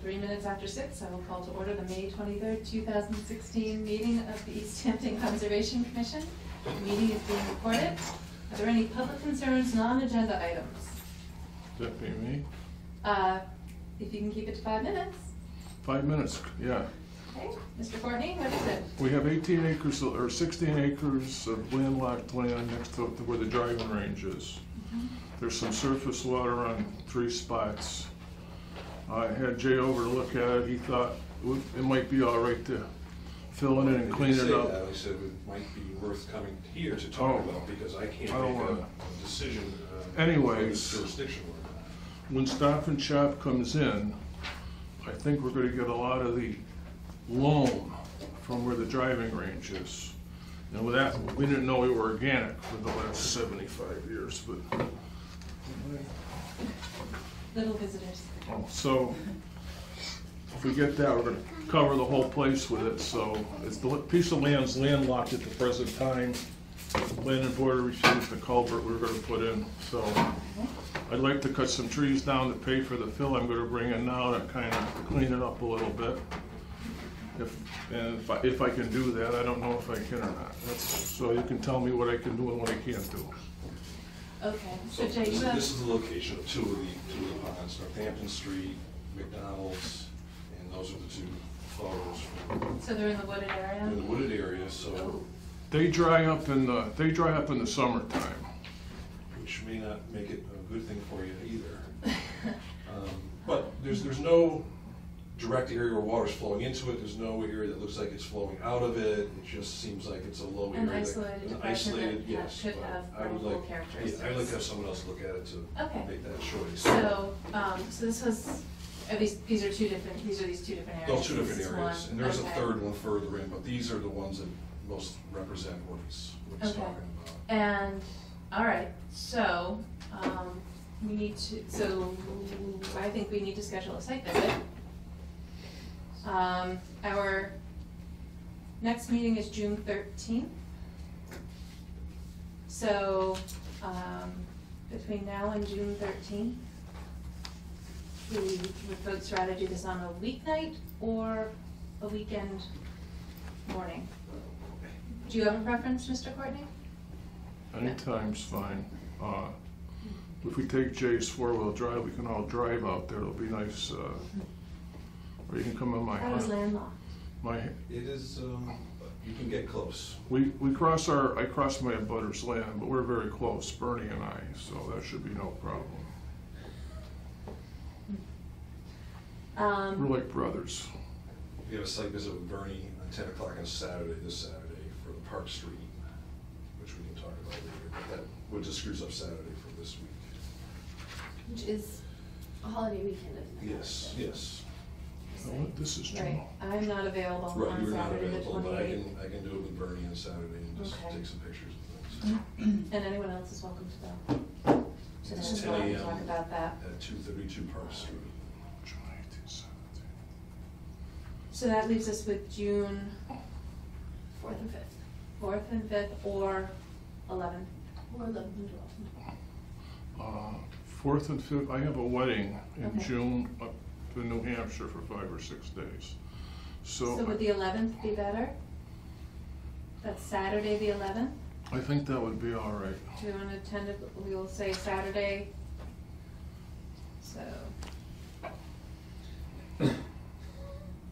3 minutes after 6, I will call to order the May 23rd, 2016 meeting of the East Hampton Conservation Commission. The meeting is being recorded. Are there any public concerns, non-agenda items? That be me? If you can keep it to 5 minutes. 5 minutes, yeah. Okay, Mr. Courtney, what is it? We have 18 acres or 16 acres of landlocked land next to where the driving range is. There's some surface water on 3 spots. I had Jay over to look at it. He thought it might be all right to fill it in and clean it up. I said it might be worth coming here to talk about because I can't make a decision. Anyways, jurisdiction. When Stop and Shop comes in, I think we're going to get a lot of the loam from where the driving range is. And with that, we didn't know we were organic for the last 75 years, but. Little visitors. So if we get that, we're going to cover the whole place with it. So it's the piece of land's landlocked at the present time. Land and Board refused the culvert we were going to put in. So I'd like to cut some trees down to pay for the fill I'm going to bring in now to kind of clean it up a little bit. If I can do that, I don't know if I can or not. So you can tell me what I can do and what I can't do. Okay, So so Jay, you have... this is the location of two of the ponds, Northampton Street, McDonald's, and those are the 2 photos. So they're in the wooded area? In the wooded area, so Oh. They dry up in the summertime. which may not make it a good thing for you either. But there's no direct area where water's flowing into it. There's no area that looks like it's flowing out of it. It just seems like it's a low area. An isolated depression that yes, could but have I would multiple like, characteristics. yeah, I'd like to have someone else look at it to Okay. make that choice. So, so this was, at least, these are these 2 different areas? Those 2 different This is areas, one. and there's Okay. a third one further in, but these are the ones that most represent what he's Okay. talking about. And, all right, so, I think we need to schedule a site visit. Our next meeting is June 13th. So, between now and June 13th, would folks rather do this on a weeknight or a weekend morning? Do you have a preference, Mr. Courtney? Anytime's fine. If we take Jay's 4-wheel drive, we can all drive out there. It'll be nice. Or you can come in my That was house. landlocked. It is, you can get close. I cross my abutter's land, but we're very close, Bernie and I, so that should be no problem. We're like brothers. We have a site visit with Bernie at 10 o'clock on Saturday, this Saturday, for the Park Street, which we can talk about later. But that would just screws up Saturday for this week. Which is a holiday weekend, isn't it? Yes, yes. This is Right, true. I'm not available Right, on you're not Saturday the available, but 28th. I can do it with Bernie on Saturday and just Okay. take some pictures of things. And anyone else is welcome to go. So It's this is 10 why we a.m. talk about that. At 232 Park Street. June 18th, 17th. So that leaves us with June 4th and 5th. 4th and 5th or 11th. Or 11th and 12th. 4th and 5th, I have a wedding in Okay. June up to New Hampshire for 5 or 6 days. So would the 11th be better? That's Saturday the 11th? I think that would be all right. Do we want to we will say Saturday. So.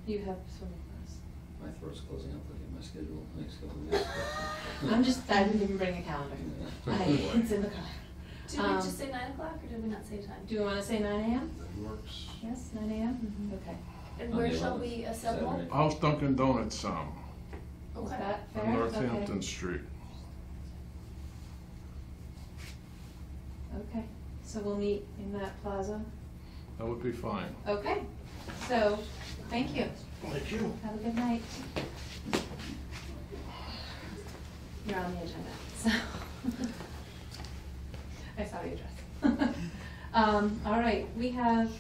You have swimming class. My throat's closing up, looking at my schedule next couple of weeks. I didn't even bring a calendar. It's in the car. Did we just say 9 o'clock or did we not say time? Do we want to say 9 a.m.? That works. Yes, 9 a.m.? Okay. And On where the shall 11th, we assemble? Saturday. How's Dunkin' Donuts Is Okay. that fair? on Northampton Okay. Street? Okay, so we'll meet in that plaza. That would be fine. Okay, so, thank you. Thank you. Have a good night. You're on the agenda, so. I saw your dress. All right, we have,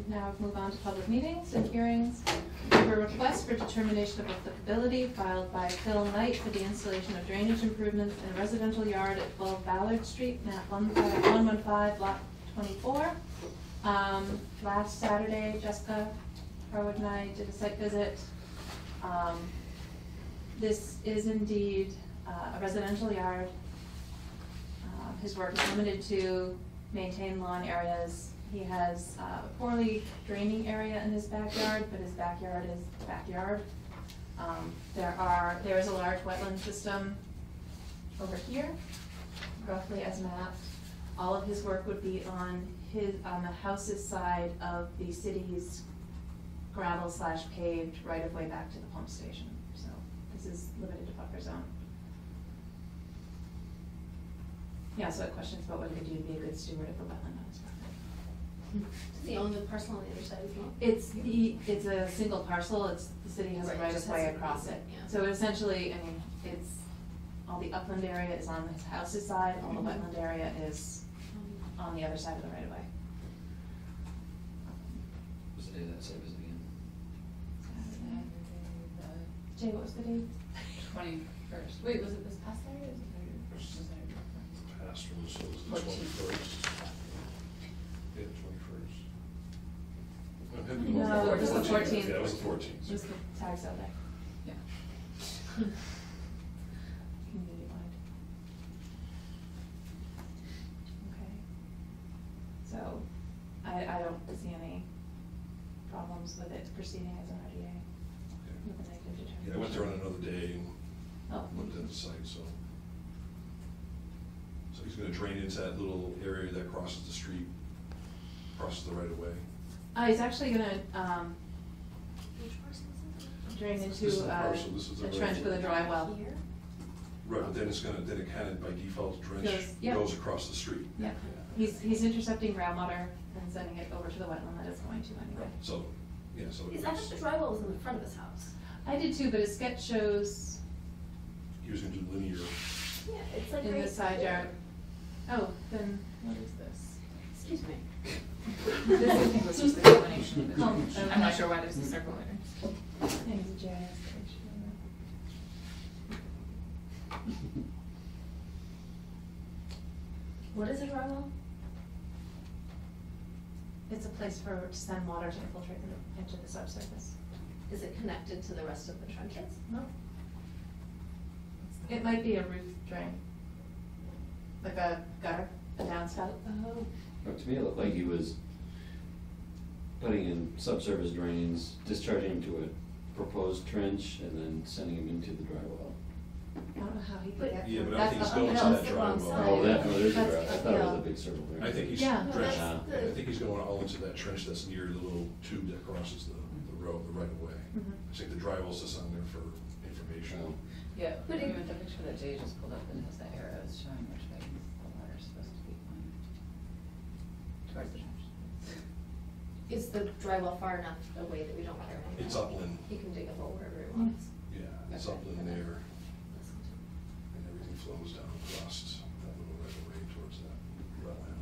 now move on to public meetings and hearings. We have a request for determination of applicability filed by Phil Knight for the installation of drainage improvements in a residential yard at 12 Ballard Street, map 115, lot 24. Last Saturday, Jessica Harwood and I did a site visit. This is indeed a residential yard. His work is limited to maintain lawn areas. He has a poorly draining area in his backyard, but his backyard is backyard. There is a large wetland system over here, roughly as mapped. All of his work would be on the house's side of the city's gravel/paved right-of-way back to the pump station. So this is limited to buffer zone. Yeah, so questions about what he could do to be a good steward of the wetland on his property. Does he own the parcel on the other side as well? It's a single parcel, the city has a Right, right just of way has a across it. reason, yeah. So essentially, I mean, it's, all the upland area is on his house's side, all the wetland area is on the other side of the right of way. What's the day of that site visit again? Jay, what was the date? 21st. Wait, was it this past Saturday? Or was it Past one, so it was the 14th. 21st. Yeah, 21st. No, it was the 14th. Yeah, it was the 14th. It was the tag sale day. Yeah. Community wide. Okay. So, I don't see any problems with it proceeding as an RDA with a negative determination. Yeah, I went there on another day and Oh. looked at the site, so. So he's gonna drain into that little area that crosses the street, crosses the right of way. He's actually gonna, Which parcel is it? drain This is into, the parcel, this is the a trench right with a of dry well. Here? Right, but then it's gonna, then it kind of by default drench Goes- yeah. goes across the street. Yeah, he's intercepting groundwater and sending it over to the wetland that it's going to anyway. Right, so, yeah, so. I thought the dry well was in the front of his house. I did too, but his sketch shows He was gonna do linear. Yeah, it's like in right the side here. yard. Oh, then what is this? Excuse me. This I think was just the combination of the Oh, two. okay. I'm not sure why there's a circle there. I think it's a GIS page. What is a dry well? It's a place to send water to infiltrate into the subsurface. Is it connected to the rest of the trenches? No. It might be a roof drain. Like a gutter, a downspout. Oh. But to me, it looked like he was putting in subsurface drains, discharging to a proposed trench, and then sending him into the dry well. I don't know how he But- could get. Yeah, from- but I don't think that's he's the going to uphill. that dry well. Oh, that, no, there's a That's dry, I thought it was uphill. a big circle there. I think he's Yeah. No, drenching, that's I the- think he's going all into that trench that's near the little tube that crosses the road, the right of way. Mhm. I think the dry well's just on there for information. Oh. Yeah, But it- even the picture that Jay just pulled up that has the arrows showing which way the water's supposed to be flowing. Towards the trench. Is the dry well far enough away that we don't care anymore? It's upland, He can dig a hole wherever he wants. yeah, it's Okay. upland there, and everything flows down across that little right of way towards that wetland.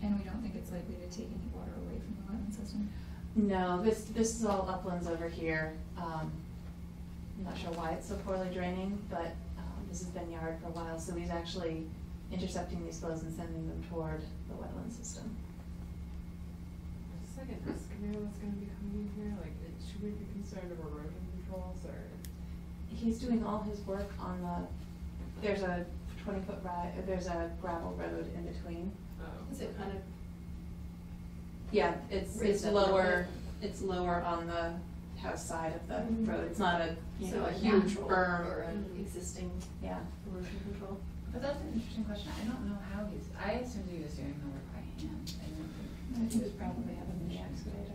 And we don't think it's likely to take any water away from the wetland system? No, this is all uplands over here. I'm not sure why it's so poorly draining, but this has been yard for a while, so he's actually intercepting these flows and sending them toward the wetland system. Second excavator that's gonna be coming in here, like, should we be concerned of erosion controls, or? He's doing all his work on there's a 20-foot there's a gravel road in between. Is it kind of, Yeah, it's Raised up a little lower, bit. it's lower on the house side of the Mhm. road. It's not a, so a a huge natural berm. or an existing Yeah. erosion control? But that's an interesting question. I don't know how I assumed he was doing the work by hand. I didn't think. He was probably having the excavator.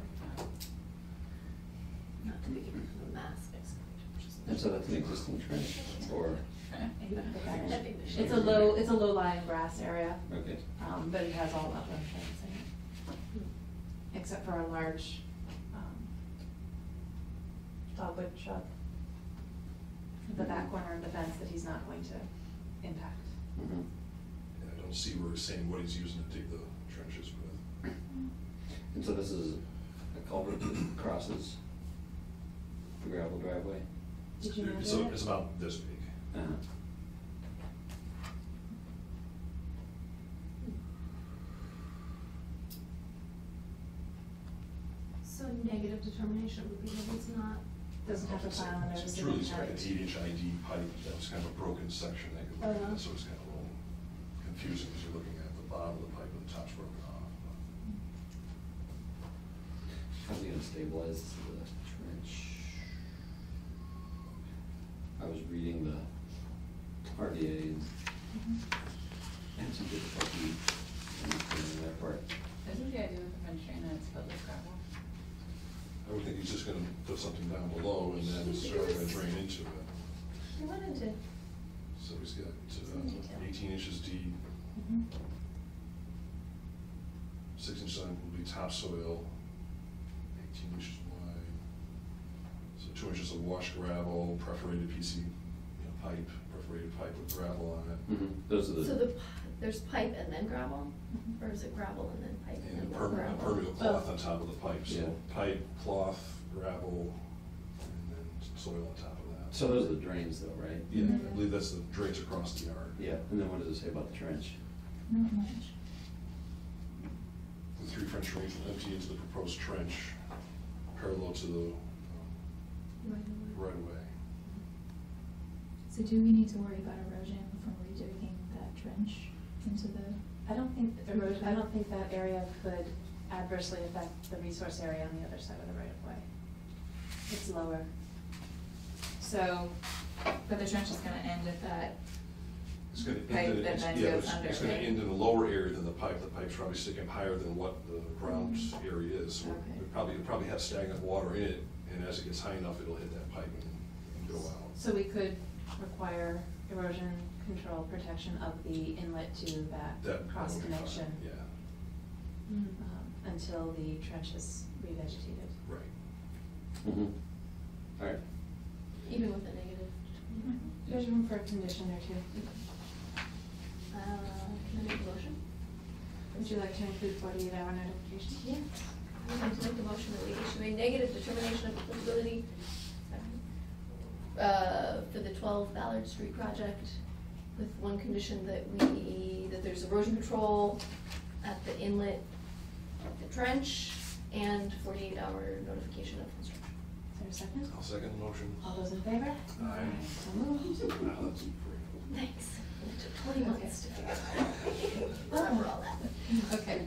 Not to be given from a mass excavator, which is. And so that's an existing trench, or, He would put that in. That'd be the It's shame. it's a low-lying grass area, okay. but it has all upland trees in it, except for a large, dogwood shrub at the back corner of the fence that he's not going to impact. Mhm. And I don't see where he's saying what he's using to dig the trenches with. And so this is a culvert that crosses the gravel driveway? Did you It's measure it? it's about this big. Uh-huh. So negative determination would be that it's not. Doesn't have to file a notice It's of really just like an intent. 8-inch ID pipe that was kind of a broken section that could look at, so it's kind of a little confusing as you're looking at the bottom of the pipe and the top's broken off. How's he gonna stabilize the trench? I was reading the RDA and some difficulty in that part. Isn't the idea with the fencing that it's filled with gravel? I would think he's just gonna put something down below and then it's sort of gonna drain into it. We went into. So he's got Some detail. 18 inches deep, Mhm. 6 inches on will be topsoil, 18 inches wide. So 2 inches of wash gravel, perforated PC, pipe, perforated pipe with gravel on it. Those are So the, there's pipe and then gravel, Mhm. or is it gravel and then pipe and And then a more gravel? permeable cloth on top of the pipe, Yeah. so pipe, cloth, gravel, and then soil on top of that. so those are the drains though, right? Yeah, I Mhm. believe that's the drains across the yard. Yeah, and then what does it say about the trench? Not much. The 3 French drains will empty into the proposed trench parallel to the right of way. So do we need to worry about erosion from redigging that trench into the? I don't think that area could adversely affect the resource area on the other side of the right of way. It's lower. So, but the trench is gonna end at that, It's gonna end Pipe in- that it's- then yeah, goes it's- under, It's gonna right? end in the lower area than the pipe. The pipe's probably sticking higher than what the ground area is. So Okay. it'll probably have stagnant water in it, and as it gets high enough, it'll hit that pipe and go out. So we could require erosion control protection of the inlet to that That cross would be fine, connection Yeah, until the trench is revegetated. right. All right. Even with a negative. There's room for a condition or two. Can I make a motion? Would you like to include 48-hour notification? Yeah. I'm going to make the motion that we issue a negative determination of applicability for the 12 Ballard Street project with one condition that that there's erosion control at the inlet of the trench and 48-hour notification of construction. Is there a second? I'll second the motion. All those in favor? Aye. So moved. Wow, that's great. Thanks. It took 20 months to figure out. Remember all that. Okay,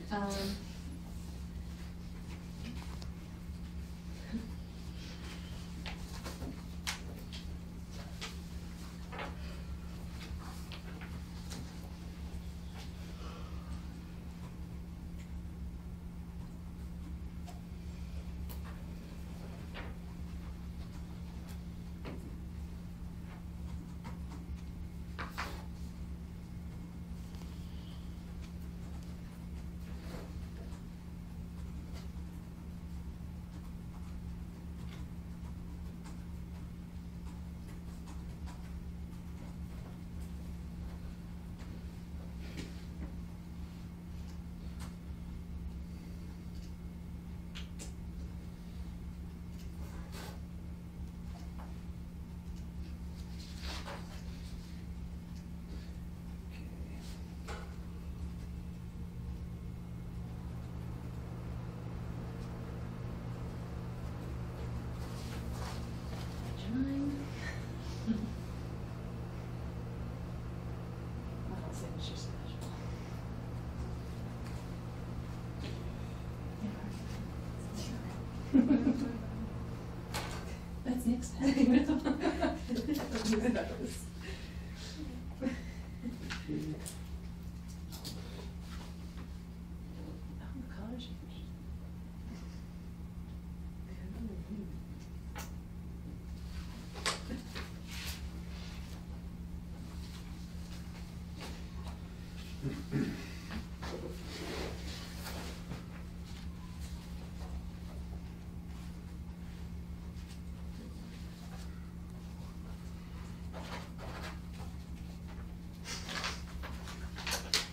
Model signature special. That's Nick's Oh, the color changed.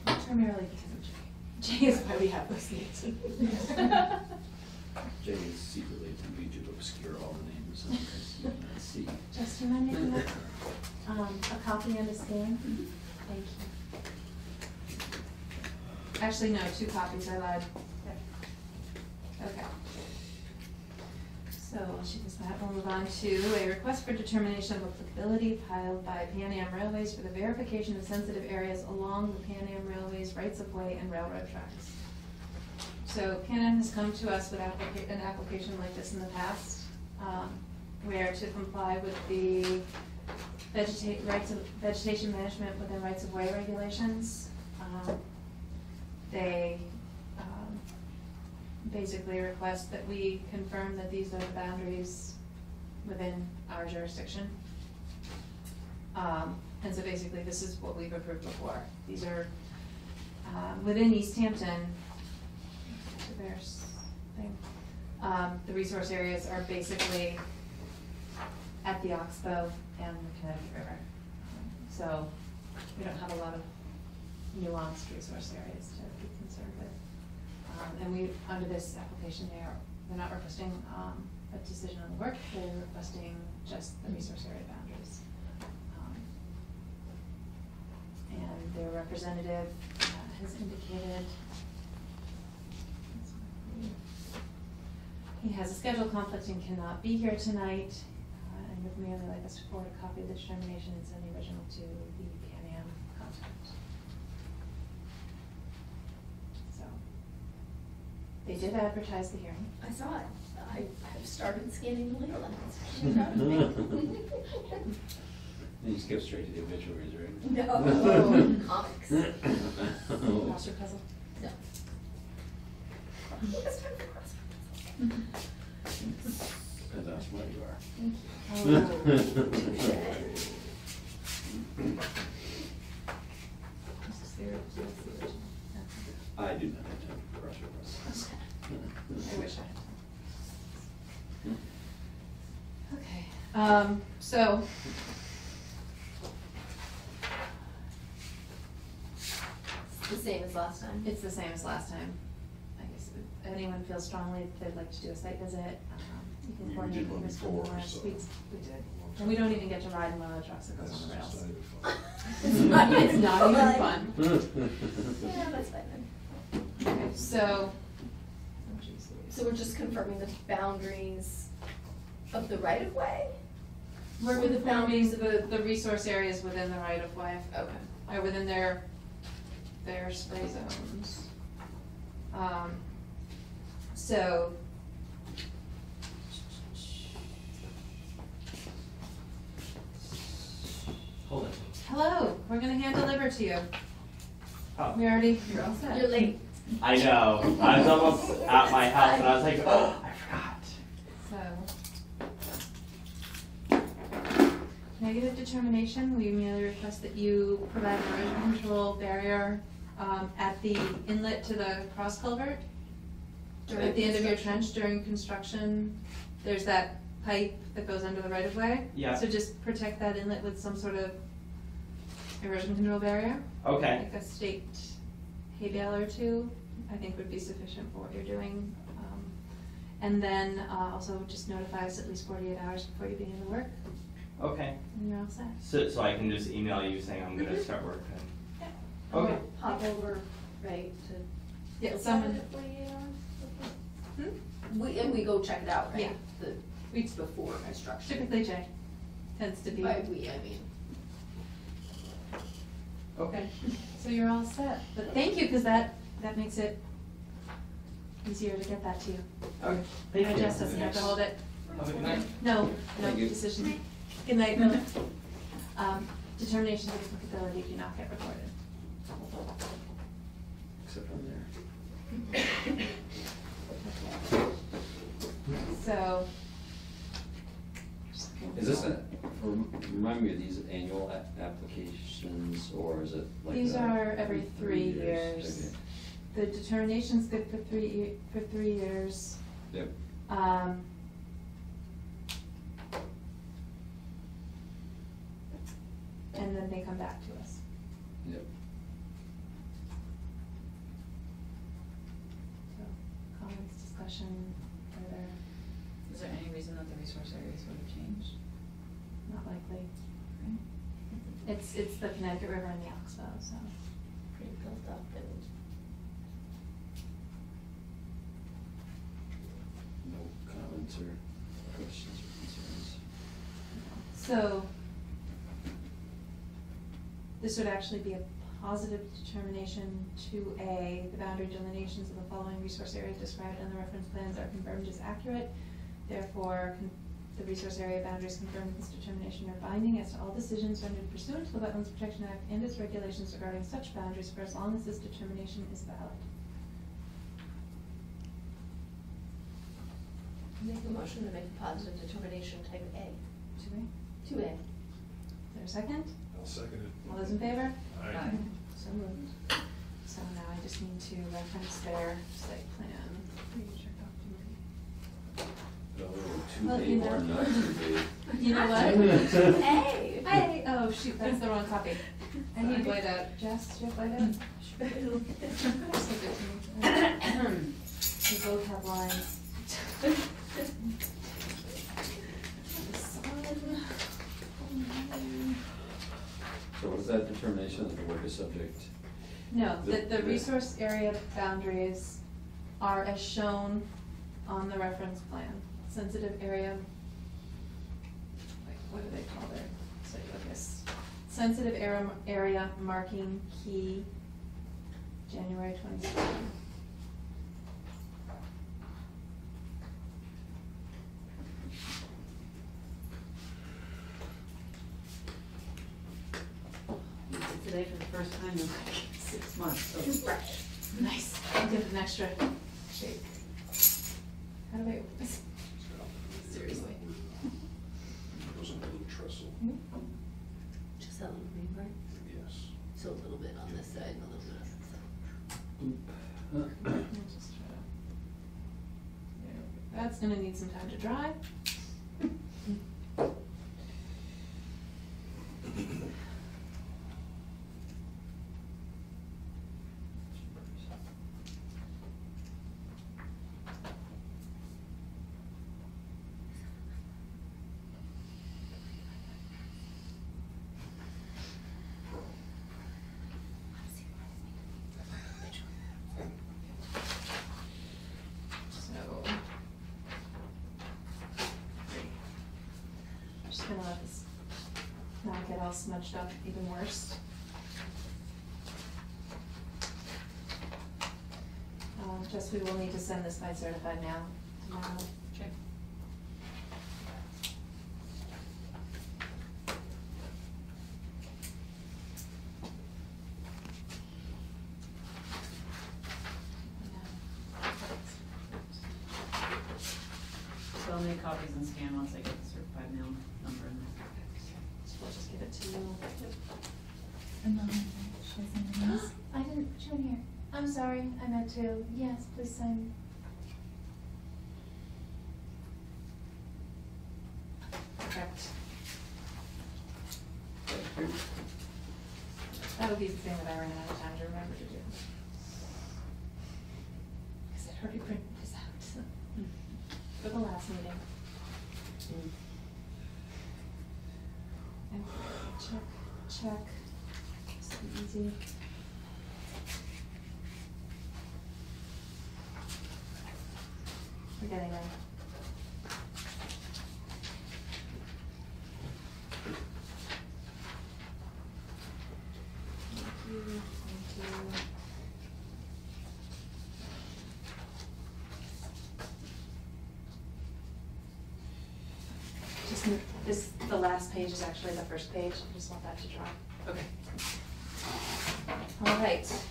Primarily because of Jay. Jay is why we have those names. Jay is secretly attempting to obscure all the names, so you cannot see. Just do you mind making a copy and a scan? Thank you. Actually, no, 2 copies, I lied. Okay. So I'll shoot this back. We'll move on to a request for determination of applicability filed by Pan Am Railways for the verification of sensitive areas along the Pan Am Railways rights of way and railroad tracks. So Pan Am has come to us with an application like this in the past, where to comply with the vegetation management within rights of way regulations. They basically request that we confirm that these are the boundaries within our jurisdiction. And so basically this is what we've approved before. These are within East Hampton. There's thing. The resource areas are basically at the Oxbow and the Connecticut River. So we don't have a lot of nuanced resource areas to be concerned with. And we, under this application, they're not requesting a decision on the work, they're requesting just the resource area boundaries. And their representative has indicated he has a schedule conflict and cannot be here tonight, and would merely like us to forward a copy of the determination and send the original to the Pan Am contact. So, they did advertise the hearing. I saw it. I have started scanning the legal lines. She's proud of me. You skip straight to the obituaries, right? No, comics. Crossword puzzle? No. Depends how smart you are. Oh, touche. This is the original. I do not have time for crossword puzzles. I wish I had. Okay, so. It's the same as last time. It's the same as last time. I guess if anyone feels strongly that they'd like to do a site visit, you can We coordinate did one with Mr. before, Morris. so- We did. And we don't even get to ride in one of the trucks that goes on the rails. It's not even It's not even fun. Yeah, that's fine then. Okay, so. So we're just confirming the boundaries of the right of way? We're With the confirming boundaries the resource areas within the right of way, Okay. or within their spray zones. So. Hold it. Hello, we're gonna hand deliver to you. Oh. You're all set. You're late. I know. I was almost at my house and I was like, oh, I forgot. So. Negative determination, we merely request that you provide an erosion control barrier, at the inlet to the cross culvert. During At the end of your construction. trench during construction, there's that pipe that goes under the right of way. Yeah. So just protect that inlet with some sort of erosion control barrier. Okay. Like a staked hay bale or two, I think would be sufficient for what you're doing. And then also just notify us at least 48 hours before you begin the work, Okay. and you're all set. So I can just email you saying I'm gonna start work then. Okay. Pop over, right, to. Yeah, look at someone, it 48 hours? hmm? And we go check it out, right? Yeah. The weeks before construction. Typically Jay tends to be. By we, I mean. Okay. So you're all set, but thank you, because that makes it easier to get that to you. Okay. Thank you. Jess doesn't have to hold it. Have a good night. No, no Thank you. decision. Good night, Miller. Determinations of applicability do not get recorded. Except from there. So. Is this remind me of these annual applications, or is it like? These a- are every 3 years. Okay. The determination's good for 3 years. Yep. And then they come back to us. Yep. So, comments, discussion, further, Is there any reason that the resource areas would have changed? not likely. Right? It's the Connecticut River and the Oxbow, so. Pretty built up and. No comments or questions or concerns. So, this would actually be a positive determination to A, the boundary delineations of the following resource area described in the reference plans are confirmed as accurate. Therefore, the resource area boundaries confirmed in this determination are binding as to all decisions rendered pursuant to the Wetlands Protection Act and its regulations regarding such boundaries for as long as this determination is valid. Make a motion to make a positive determination type A. 2A. 2A. Is there a second? I'll second it. All those in favor? Aye. So moved. So now I just need to reference their site plan. Well, you 2A or know. not 2A. You know what? 2A. Hey, oh shoot, that's the wrong copy. I need whiteout. Jess, do you have whiteout? So good to me. We both have lines. So what is that determination that the work is subject? No, the resource area boundaries are as shown on the reference plan. Sensitive area, like, what do they call their site focus? Sensitive area marking key, January 27. Today for the first time in like 6 months, so it's fresh. Nice. I'll give it an extra shake. How do I open this? Seriously. Goes on a little trestle. Just that little green part? Yes. So a little bit on this side and a little bit on this side. I'll just try to- there we go. That's gonna need some time to dry. So, I'm just gonna let this not get all smudged up even worse. Just we will need to send this by certified mail tomorrow. Check. So I'll make copies and scan once I get the certified mail number in there. So we'll just give it to you. And then should I sign the names? I didn't put you in here. I'm sorry, I meant to. Yes, please sign. Perfect. Thank you. That'll be the thing that I ran out of time to remember to do. Because I'd already printed this out for the last meeting. And check. So easy. We're getting there. Thank you. Just this, the last page is actually the first page. I just want that to dry. Okay. All right.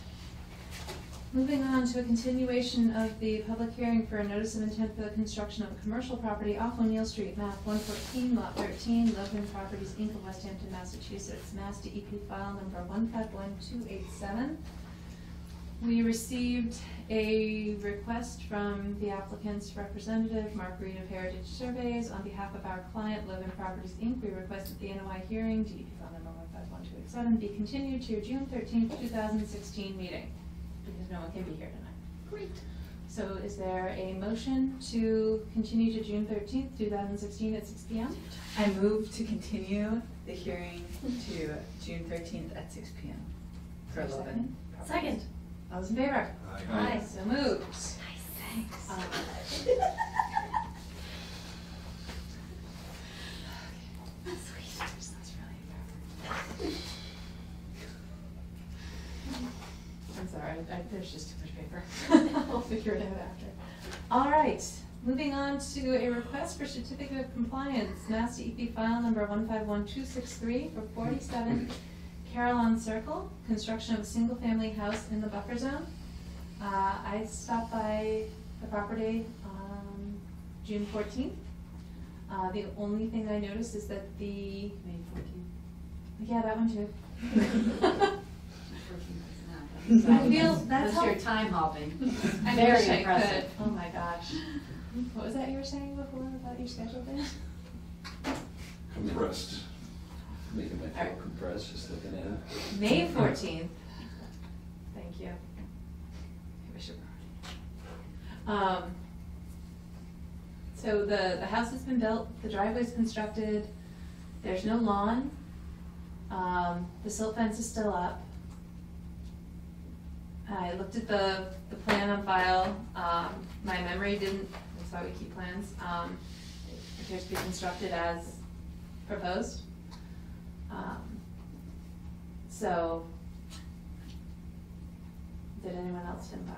Moving on to a continuation of the public hearing for a notice of intent for the construction of a commercial property off O'Neill Street, map 114, lot 13, Logan Properties, Inc. of West Hampton, Massachusetts, Mass DEP file number 151287. We received a request from the applicant's representative, Mark Reed of Heritage Surveys, on behalf of our client, Logan Properties, Inc. We request that the NOI hearing, DEP file number 151287, be continued to your June 13th, 2016 meeting, because no one can be here tonight. Great. So is there a motion to continue to June 13th, 2016 at 6 p.m.? I move to continue the hearing to June 13th at 6 p.m. for Is there a Logan. Second. All those in favor? Aye. So moved. Nice, thanks. figure it out after. All right, moving on to a request for certificate of compliance, Mass DEP file number 151263 for 47 Carillon Circle, construction of a single-family house in the buffer zone. I stopped by the property on June 14th. The only thing I noticed is that the, May 14th. yeah, that one too. 14th is not. I feel that's That's your how- time hopping. I Very wish I impressive. could. Oh my gosh. What was that you were saying before about your schedule day? Compressed. Making my All throat right. compress just looking at it. May 14th. Thank you. I wish it were already. So the house has been built, the driveway's constructed, there's no lawn. The silt fence is still up. I looked at the plan on file, my memory didn't, that's why we keep plans, it appears to be constructed as proposed. So, did anyone else come by?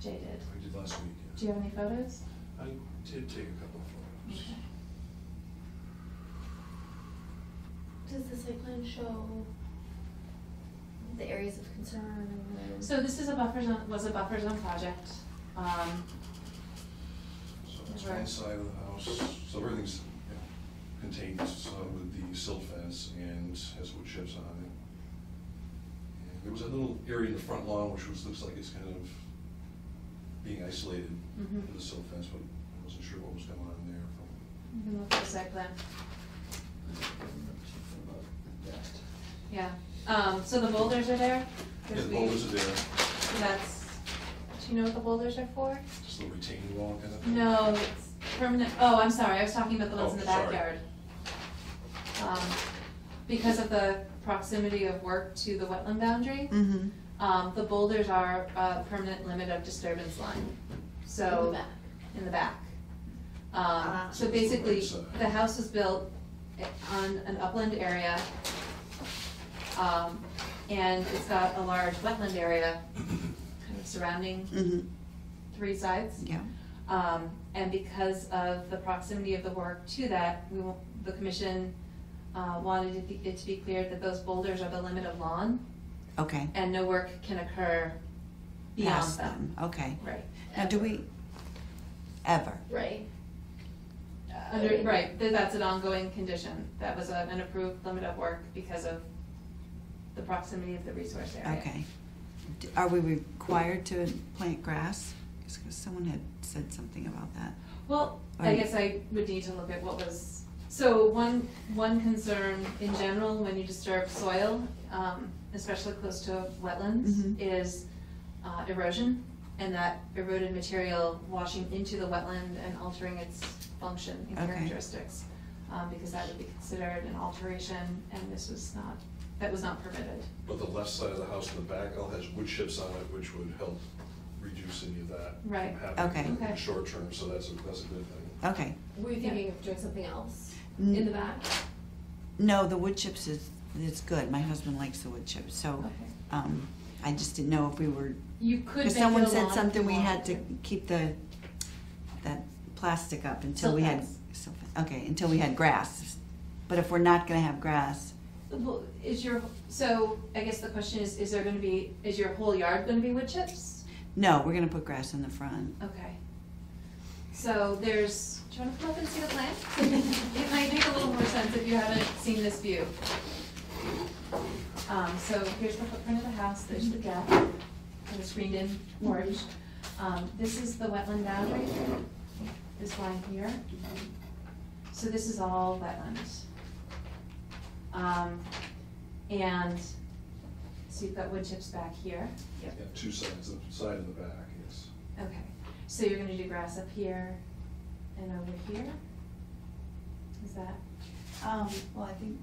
Jay did. I did last week, Do you have any photos? I did take a couple of photos. Okay. Does the site plan show the areas of concern and the? So this is a buffer zone, was a buffer zone project. So that's Right. one side of the house, so everything's, you know, contained, with the silt fence and has wood chips on it. And there was a little area in the front lawn which looks like it's kind of being isolated Mhm. with the silt fence, but I wasn't sure what was going on there. You can look at the site plan. Yeah, so the boulders are there. Yeah, the boulders are there, So that's, do you know what the boulders are for? just a little retaining wall kind of thing. No, it's permanent, oh, I'm sorry, I was talking about the ones in the Oh, sorry. backyard. Because of the proximity of work to the wetland boundary, Mm-hmm. the boulders are a permanent limit of disturbance line, so. In the back. In the back. Ah. So basically, Right side. the house was built on an upland area, and it's got a large wetland area kind of surrounding Mm-hmm. three sides. Yeah. And because of the proximity of the work to that, the commission wanted it to be clear that those boulders are the limit of lawn, Okay. and no work can occur beyond Past them. them. Okay. Right. Now, do we ever? Right. Right, that's an ongoing condition. That was an approved limit of work because of the proximity of the resource area. Okay. Are we required to plant grass? Because someone had said something about that. Well, I Right. guess I would need to look at what was, so one concern in general, when you disturb soil, especially close to wetlands, Mhm. is erosion, and that eroded material washing into the wetland and altering its function and Okay. characteristics. Because that would be considered an alteration, and that was not permitted. But the left side of the house in the back all has wood chips on it, which would help reduce any of that Right. from happening Okay. in the Okay. short term, so that's a good thing. Okay. Were you thinking of doing something else N- in the back? No, the wood chips is good. My husband likes the wood chips, so, Okay. I just didn't know if we were, You could because make it someone a said lawn if something you we had to wanted keep that plastic up until Silt we had, fence. okay, until we had grass. But if we're not gonna have grass, Well, so I guess the question is your whole yard gonna be wood chips? no, we're gonna put grass in the front. Okay. So do you wanna come up and see the plan? It might make a little more sense if you haven't seen this view. So here's the footprint of the house, there's the deck, and the screened-in porch. This is the wetland boundary, this line here. So this is all wetlands. And so you've got wood chips back here. Yeah, two sides, the side and the back, yes. Okay, so you're gonna do grass up here and over here? Is that, Well, I think,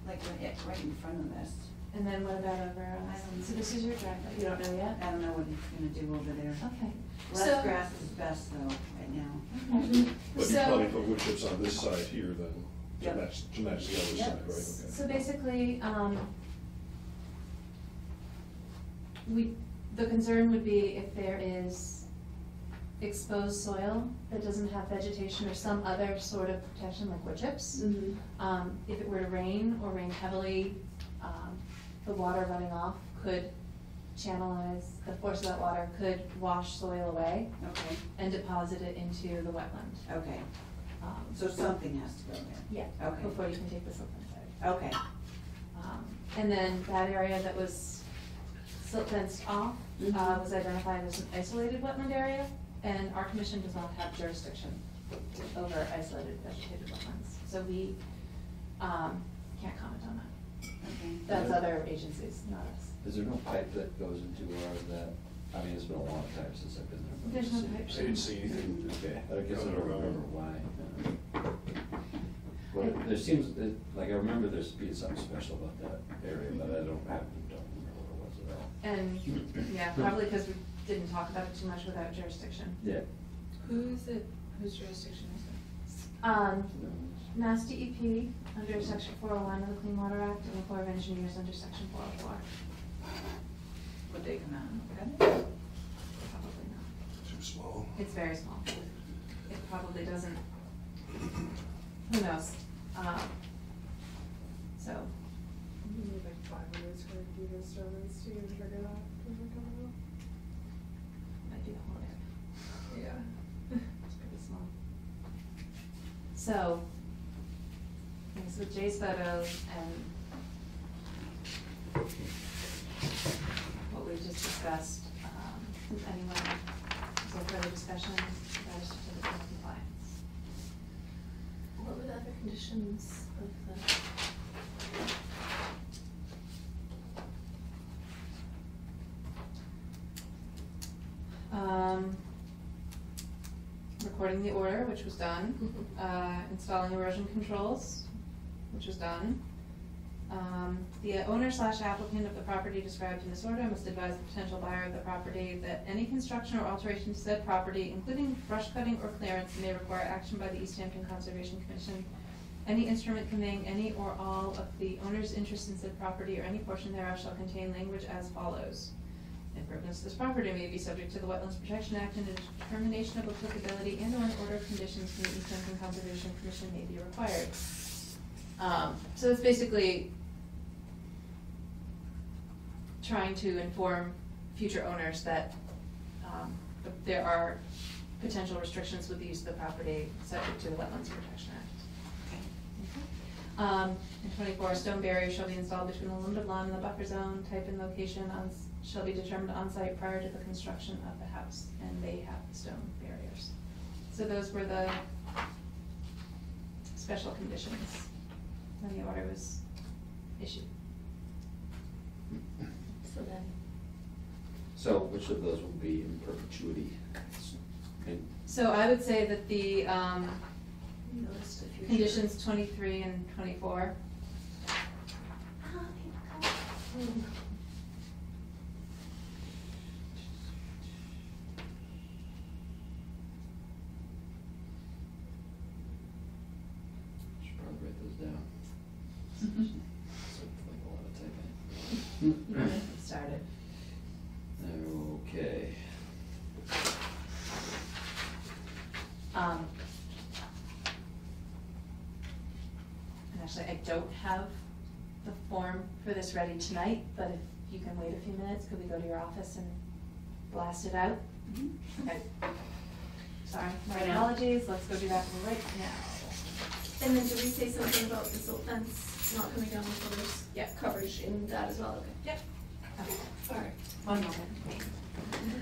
like, right in front of this. and then what about over, I don't know. so this is your driveway, you don't know yet? I don't know what he's gonna do over there. Okay. Less So- grass is best though, right now. Okay. But you So- probably put wood chips on this side here then, to Yep. match the other Yep. side, right, okay. So basically, The concern would be if there is exposed soil that doesn't have vegetation or some other sort of protection, like wood chips. If it were to rain or rain heavily, the water running off could channelize, the force of that water could wash soil away Okay, and deposit it into the wetland. okay, Um, so something has to go there. Yeah, Okay. before you can take the silt fence out. Okay, And then that area that was silt fenced off was identified as an isolated wetland area, and our commission does not have jurisdiction over isolated vegetated wetlands. So we can't comment on that. okay. That's other agencies, not us. Is there no pipe that goes into that? I mean, it's been a long time since I've been there. but There's no I've pipe. I didn't see anything. Okay, I guess I don't remember why. But there seems, like, I remember there's being something special about that area, but I don't remember what it was at all. And, yeah, probably because we didn't talk about it too much without jurisdiction. Yeah. Who is it, whose jurisdiction is it? Mass DEP under section 401 of the Clean Water Act, and the Corps of Engineers under section 404. Would they come out and look at it? Probably not. Too small. It's very small. It probably doesn't, who knows? So, You need like 5 minutes for you to disturbance to even trigger that. might be the whole area. Yeah. It's pretty small. So, thanks with Jay's photos and what we've just discussed, does anyone, is there further discussion about a certificate of compliance? What were the other conditions of the? Recording the order, which was done, installing erosion controls, which was done. The owner/applicant of the property described in this order must advise the potential buyer of the property that any construction or alteration to said property, including brush cutting or clearance, may require action by the East Hampton Conservation Commission. Any instrument conveying any or all of the owner's interest in said property or any portion thereof shall contain language as follows. Improvements to this property may be subject to the Wetlands Protection Act, and a determination of applicability and or an order of conditions from the East Hampton Conservation Commission may be required. So it's basically trying to inform future owners that there are potential restrictions with the use of the property subject to the Wetlands Protection Act. In 24, a stone barrier shall be installed between the limited lawn and the buffer zone. Type and location shall be determined on site prior to the construction of the house, and they have the stone barriers. So those were the special conditions when the order was issued. So then, So which of those will be in perpetuity? And So I would say that the notice to future. conditions 23 and 24. should probably write those down. So, like a lot of typing. You know, get started. Okay. And actually, I don't have the form for this ready tonight, but if you can wait a few minutes, could we go to your office and blast it out? Okay. Sorry, my Right now? apologies, let's go do that right now. And then did we say something about the silt fence not coming down with others? Yeah. Coverage in that as well, okay. Yep. Okay, Alright. one moment.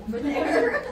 over there.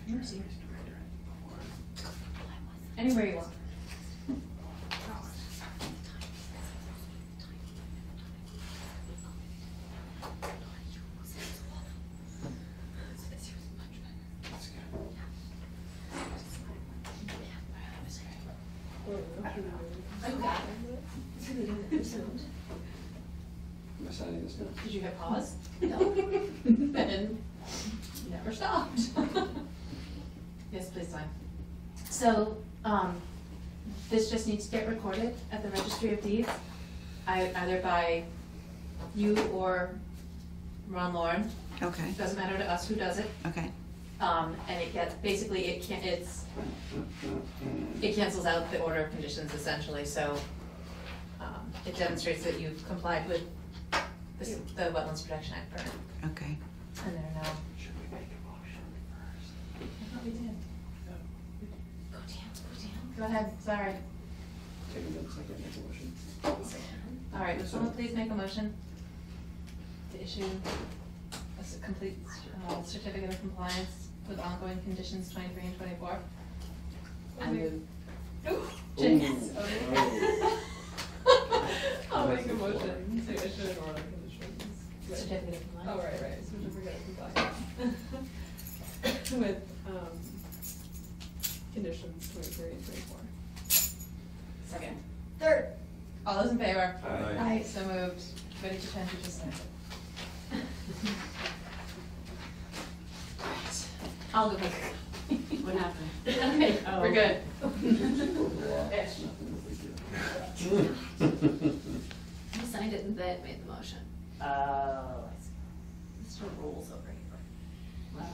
Mercy. Anywhere you want. Am I signing this now? Did you hit pause? No. Then never stopped. Yes, please sign. So, this just needs to get recorded at the Registry of Deeds, either by you or Ron Lauren. Okay, Doesn't matter to us who does it. okay. And it gets, basically, it cancels out the order of conditions essentially, so, it demonstrates that you've complied with the Wetlands Protection Act permit. Okay. And there are no. Should we make a motion first? I thought we did. Go down. Go ahead, sorry. Take a minute, second, make a motion. All right, would someone please make a motion to issue a complete certificate of compliance with ongoing conditions 23 and 24? I move. Jeez. I'll make a motion to issue an order of conditions. Certificate of Oh, compliance. right, certificate of compliance. With, conditions 23 and 24. Second. Third. All those in favor? Aye. So moved. Ready to change, you just signed it. Right. I'll go back. What happened? Okay, Oh. we're good. He signed it and then made the motion. Oh, I see. Mr. Rules over here. Well,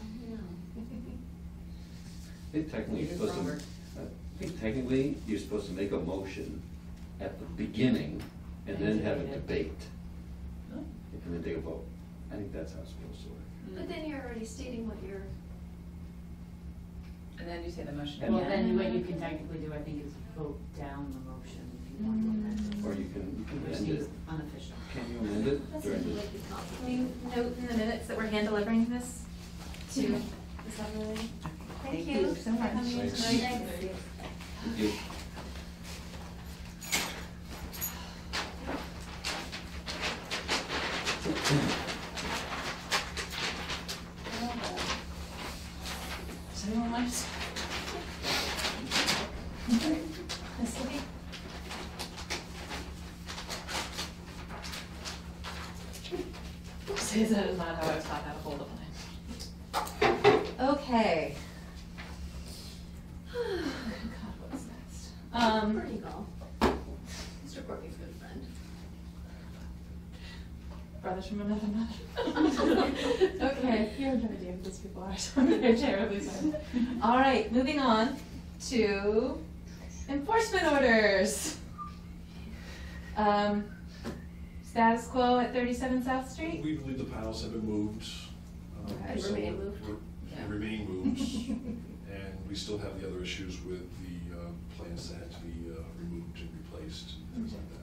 I think technically you're supposed to, I think technically you're supposed to make a motion at the beginning and then have a debate. And then take a vote. I think that's how it's supposed to work. But then you're already stating what you're. And then you say the motion. And- Well, then what you can technically do, I think, is vote down the motion if you want to amend it. Or you can Which amend seems it. unofficial. Can you amend it That's during the? like the Can compliment. you note in the minutes that we're hand delivering this to the subcommittee? Thank you so much. Thanks. Thanks. You- Does anyone want to? This way? See, that is not how I was taught how to hold a plan. Okay. God, what's next? Pretty cool. Mr. Courtney's good friend. Brothers from another mother. Okay, you have no idea who these people are, so I'm terribly sorry. All right, moving on to enforcement orders. status quo at 37 South Street? We believe the panels have been moved. Okay. so Remain moved. They remain moved, and we still have the other issues with the plants that had to be removed and replaced, and things like that.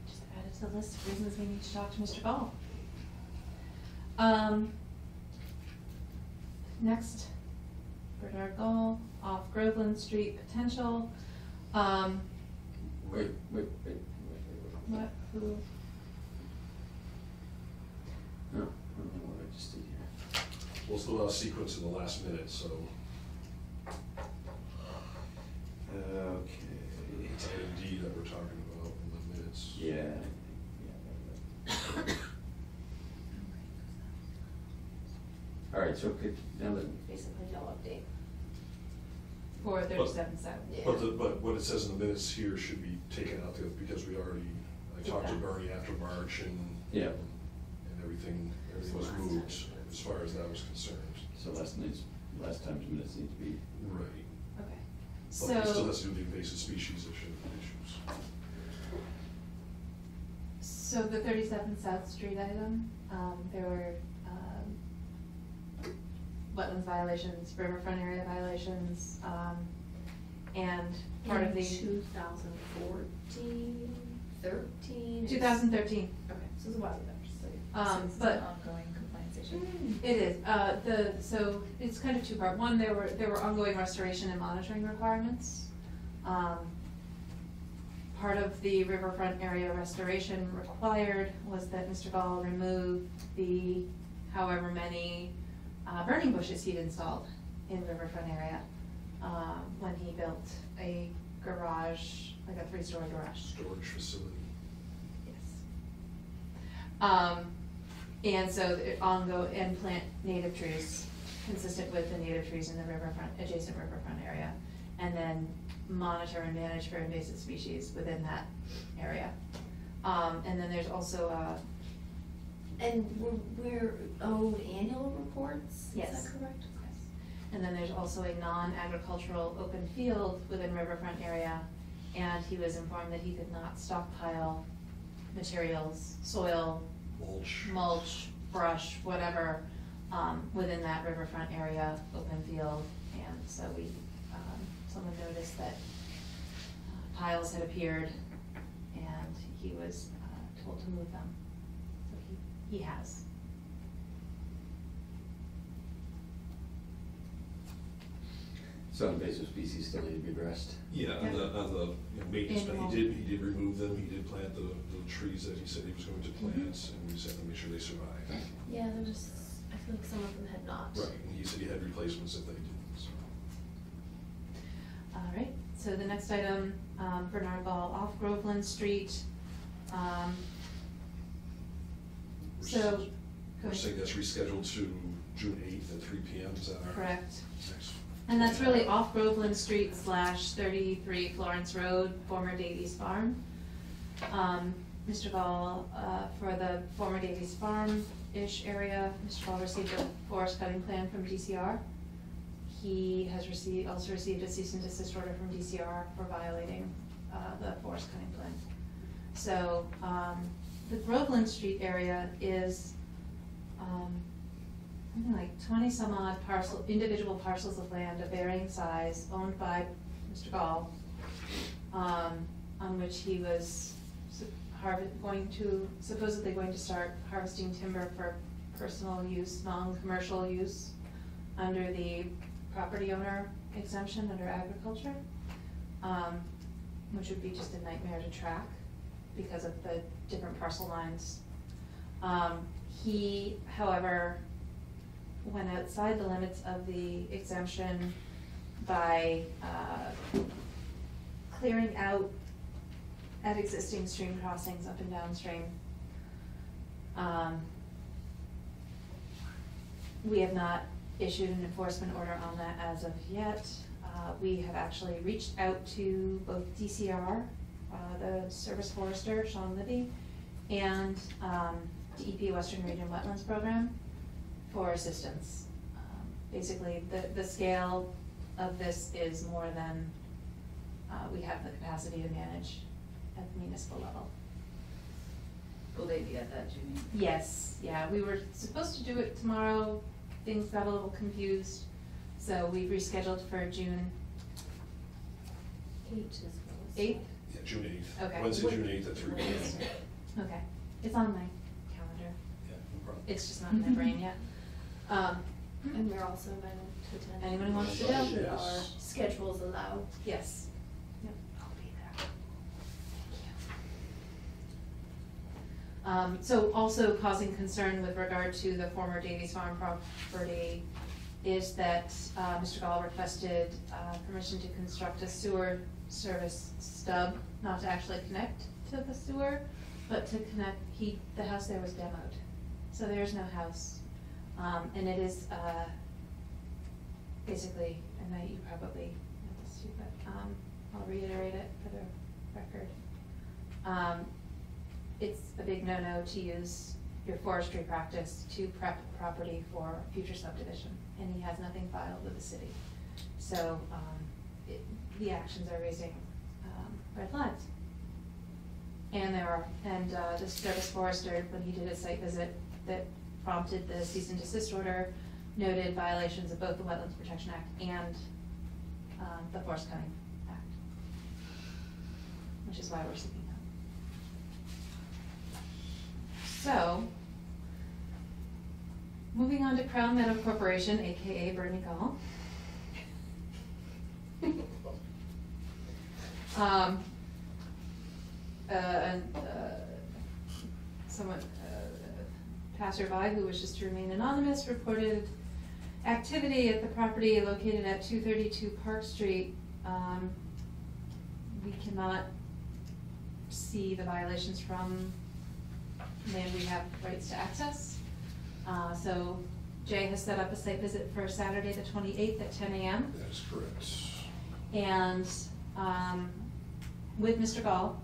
Just added to the list of reasons we need to talk to Mr. Gall. Next, Bernard Gall, off Groveland Street potential. Wait. What, who? No, I don't know what I just did here. We'll still have a sequence in the last minute, so Okay. it's item D that we're talking about in the minutes. Yeah. All right, so could, now that, Basically no update. For 37 South. But what it says in the minutes here should be taken out there, because we already, I talked to Yeah. Bernie after March, and Yeah. and everything was moved as far as that was concerned. so last time's minutes need to be, Right. Okay. But it still So, has to do with the invasive species issues. so the 37 South Street item, there were, wetlands violations, riverfront area violations, and part of the. 2014, 13? 2013. Okay, so it's a while ago. Um, So it's but- an ongoing compliance issue. It is, so it's kind of two-part. One, there were ongoing restoration and monitoring requirements. Part of the riverfront area restoration required was that Mr. Gall remove the however many burning bushes he'd installed in riverfront area, when he built a garage, like a 3-story garage. Storage facility. Yes. And so and plant native trees consistent with the native trees in the riverfront, adjacent riverfront area. And then monitor and manage for invasive species within that area. And then there's also, And we're owed annual reports? Yes. Is that correct? and then there's also a non-agricultural open field within riverfront area. And he was informed that he could not stockpile materials, soil, mulch, brush, whatever, within that riverfront area, open field. And so someone noticed that piles had appeared, and he was told to move them. So he has. so invasive species still need to be addressed. Yeah, on the maintenance, but Annual. he did remove them, he did plant the trees that he said he was going to plant, and we just had to make sure they survived. Yeah, there was, I feel like some of them had not. Right, and he said he had replacements if they didn't, so. All right, so the next item, Bernard Gall off Groveland Street. We're So, s- go We're ahead. saying that's rescheduled to June 8th at 3 PM, is that our? Correct. Next. And that's really off Groveland Street / 33 Florence Road, former Davies Farm. Mr. Gall, for the former Davies Farm-ish area, Mr. Gall received a forest cutting plan from DCR. He has also received a cease and desist order from DCR for violating the forest cutting plan. So the Groveland Street area is something like 20 some odd individual parcels of land of varying size owned by Mr. Gall, on which he was supposedly going to start harvesting timber for personal use, non-commercial use, under the property owner exemption under agriculture, which would be just a nightmare to track because of the different parcel lines. He, however, went outside the limits of the exemption by clearing out at existing stream crossings up and downstream. We have not issued an enforcement order on that as of yet. We have actually reached out to both DCR, the Service Forester, Sean Libby, and DEP Western Region Wetlands Program for assistance. Basically, the scale of this is more than we have the capacity to manage at the municipal level. Will they be at that June meeting? Yes, yeah, we were supposed to do it tomorrow, things got a little confused, so we rescheduled for June 8th? Yeah, June 8th. Okay. Wednesday, June 8th at 3 p.m. Okay, it's on my calendar, Yeah, no problem. it's just not in my brain yet. And we're also invited to attend. Anyone who wants to Yes. go? Our schedules allow. Yes. Yep, I'll be there. So also causing concern with regard to the former Davies Farm property is that Mr. Gall requested permission to construct a sewer service stub, not to actually connect to the sewer, but to connect, the house there was demoed. So there's no house. And it is basically, and you probably know this too, but I'll reiterate it for the record. It's a big no-no to use your forestry practice to prep property for future subdivision, and he has nothing filed with the city. So the actions are raising red flags. And the service forester, when he did a site visit that prompted the cease and desist order, noted violations of both the Wetlands Protection Act and the Forest Cutting Act, which is why we're seeking them. So, moving on to Crown Meadow Corporation, AKA Bernie Gall. Someone, passerby who wishes to remain anonymous reported activity at the property located at 232 Park Street. We cannot see the violations from land we have rights to access. So Jay has set up a site visit for Saturday the 28th at 10 a.m. That is correct. And with Mr. Gall,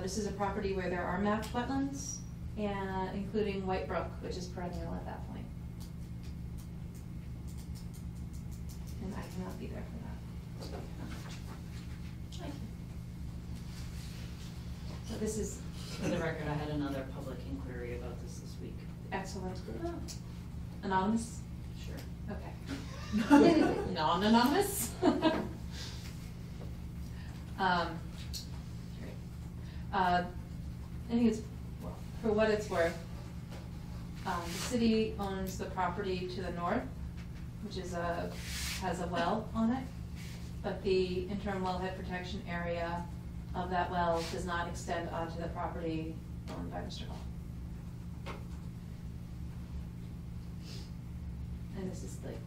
this is a property where there are mapped wetlands, and including White Brook, which is perennial at that point. And I cannot be there for that. So this is For the record, I had another public inquiry about this week. excellent. Anonymous? Sure. Okay. Non-anonymous? Great. I think it's, well, for what it's worth, the city owns the property to the north, which is has a well on it, but the interim wellhead protection area of that well does not extend onto the property owned by Mr. Hall. And this is like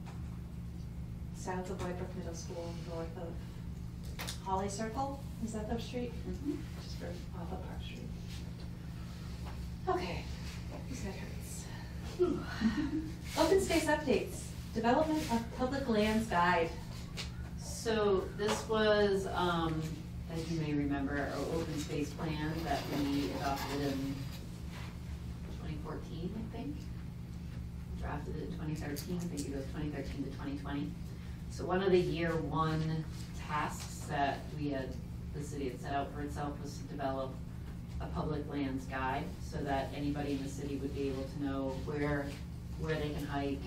south of White Brook Middle School, north of Holly Circle, is that the street? Mm-hmm. Just for off of Park Street. Okay, this head hurts. Open space updates, development of public lands guide. So this was, as you may remember, our open space plan that we adopted in 2014, I think. Drafted it in 2013, I think it goes 2013 to 2020. So one of the year one tasks that the city had set out for itself was to develop a public lands guide so that anybody in the city would be able to know where they can hike.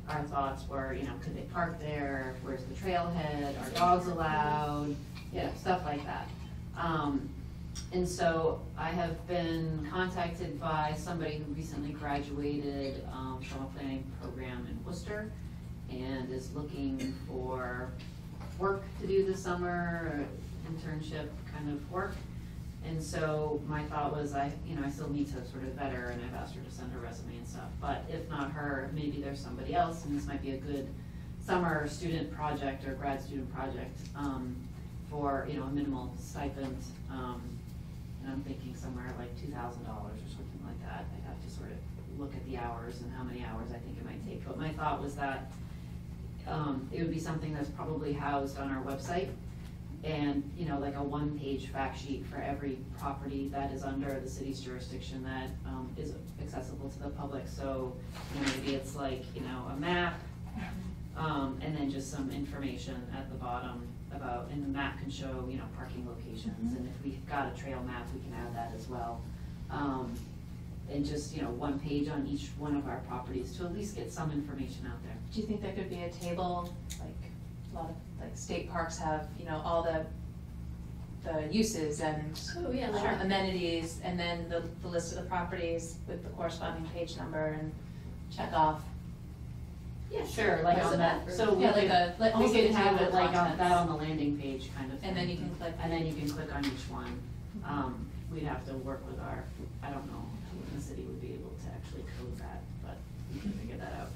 Our thoughts were, could they park there? Where's the trailhead? Are dogs allowed? Stuff like that. And so I have been contacted by somebody who recently graduated from a planning program in Worcester and is looking for work to do this summer, internship kind of work. And so my thought was I still need to sort of vet her, and I've asked her to send her resume and stuff. But if not her, maybe there's somebody else, and this might be a good summer student project or grad student project for a minimal stipend. And I'm thinking somewhere like $2,000 or something like that. I'd have to sort of look at the hours and how many hours I think it might take. But my thought was that it would be something that's probably housed on our website. And, like a one-page fact sheet for every property that is under the city's jurisdiction that is accessible to the public. So maybe it's like, a map, and then just some information at the bottom, about, and the map can show, you know, parking locations, and if we've got a trail map, we can add that as well. And just, you know, one page on each one of our properties to at least get some information out there. Do you think there could be a table, like a lot of, like state parks have, you know, all the uses and Oh, yeah, like- amenities, and then the list of the properties with the corresponding page number and check off? Yeah, Sure, like on that, so we Yeah, like could, almost we like could a have table it of like on, contents. that on the landing page kind of thing. And then you can click. And then you can click on each one. We'd have to work with our, I don't know, who in the city would be able to actually code that, but we can figure that out.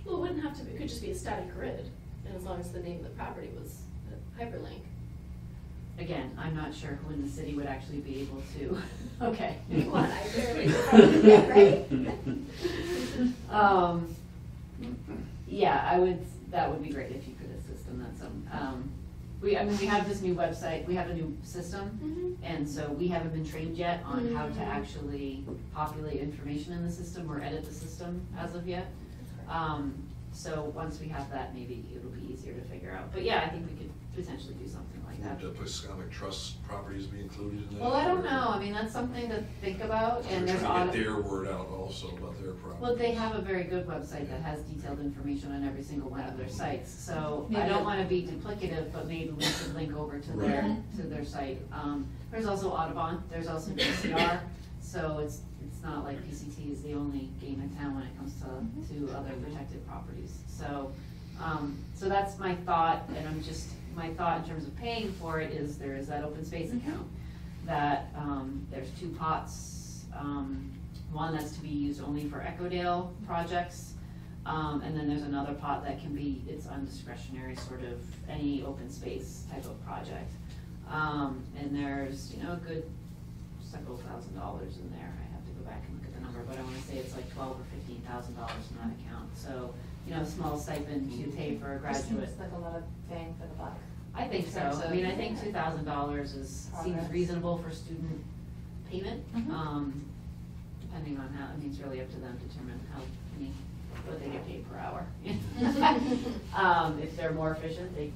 Well, it wouldn't have to be, it could just be a static grid, and as long as the name of the property was a hyperlink. Again, I'm not sure who in the city would actually be able to, okay. What, I barely, yeah, right? Yeah, that would be great if you could assist in that some. We have this new website, we have a new system, and so we haven't been trained yet on how to actually populate information in the system or edit the system as of yet. So once we have that, maybe it'll be easier to figure out. But yeah, I think we could potentially do something like that. Would Piscomic Trust properties be included in that? Well, I don't know, I mean, that's something to think about, and there's Trying to audit. get their word out also about their property. Well, they have a very good website that has detailed information on every single one of their sites, so I Maybe don't the- wanna be duplicative, but maybe we should link over to their site. There's also Audubon, there's also DCR, so it's not like PCT is the only game in town when it comes to other protected properties. So, so that's my thought, and my thought in terms of paying for it is there is that open space account, that, there's two pots, one that's to be used only for Echodale projects, and then there's another pot that can be, it's undiscretionary, sort of any open space type of project. And there's, you know, a good several $1,000s in there. I have to go back and look at the number, but I wanna say it's like $12,000 or $15,000 in that account. So, you know, small stipend to pay for a Just graduate. seems like a lot of bang for the buck. I think in so. terms I of- mean, I think $2,000 seems Progress. reasonable for student payment. Mhm. Depending on how, I mean, it's really up to them to determine what they get paid per hour. If they're more efficient, they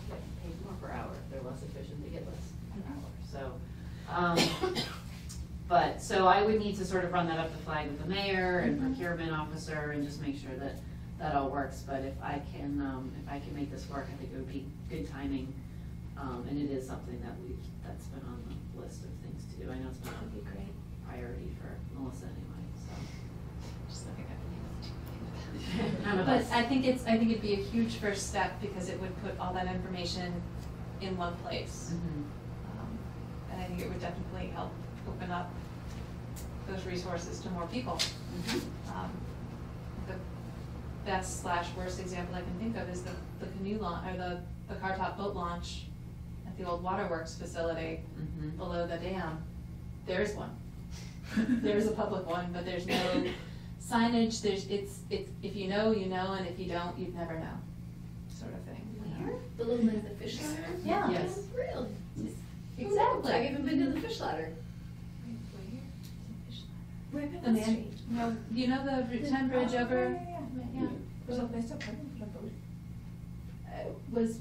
get paid more per hour. If they're less efficient, they get less per hour. So, so I would need to sort of run that up the flag with the mayor and procurement officer and just make sure that that all works. But if I can make this work, I think it would be good timing. And it is something that's been on the list of things to do. I know it's not a great priority for Melissa anyway, so. Just looking at None of But us. I think it'd be a huge first step because it would put all that information in one place. And I think it would definitely help open up those resources to more people. The best / worst example I can think of is the canoe launch, or the car top boat launch at the old waterworks facility below the dam. There's one. There's a public one, but there's no signage, it's, if you know, you know, and if you don't, you'd never know, sort of thing. Where? The little like the fish ladder? Yeah. Yes. Really? Exactly. I've even been to the fish ladder. Right up The the man, street. you know the Route 10 bridge over? Yeah. There's a place up there for a boat. Was,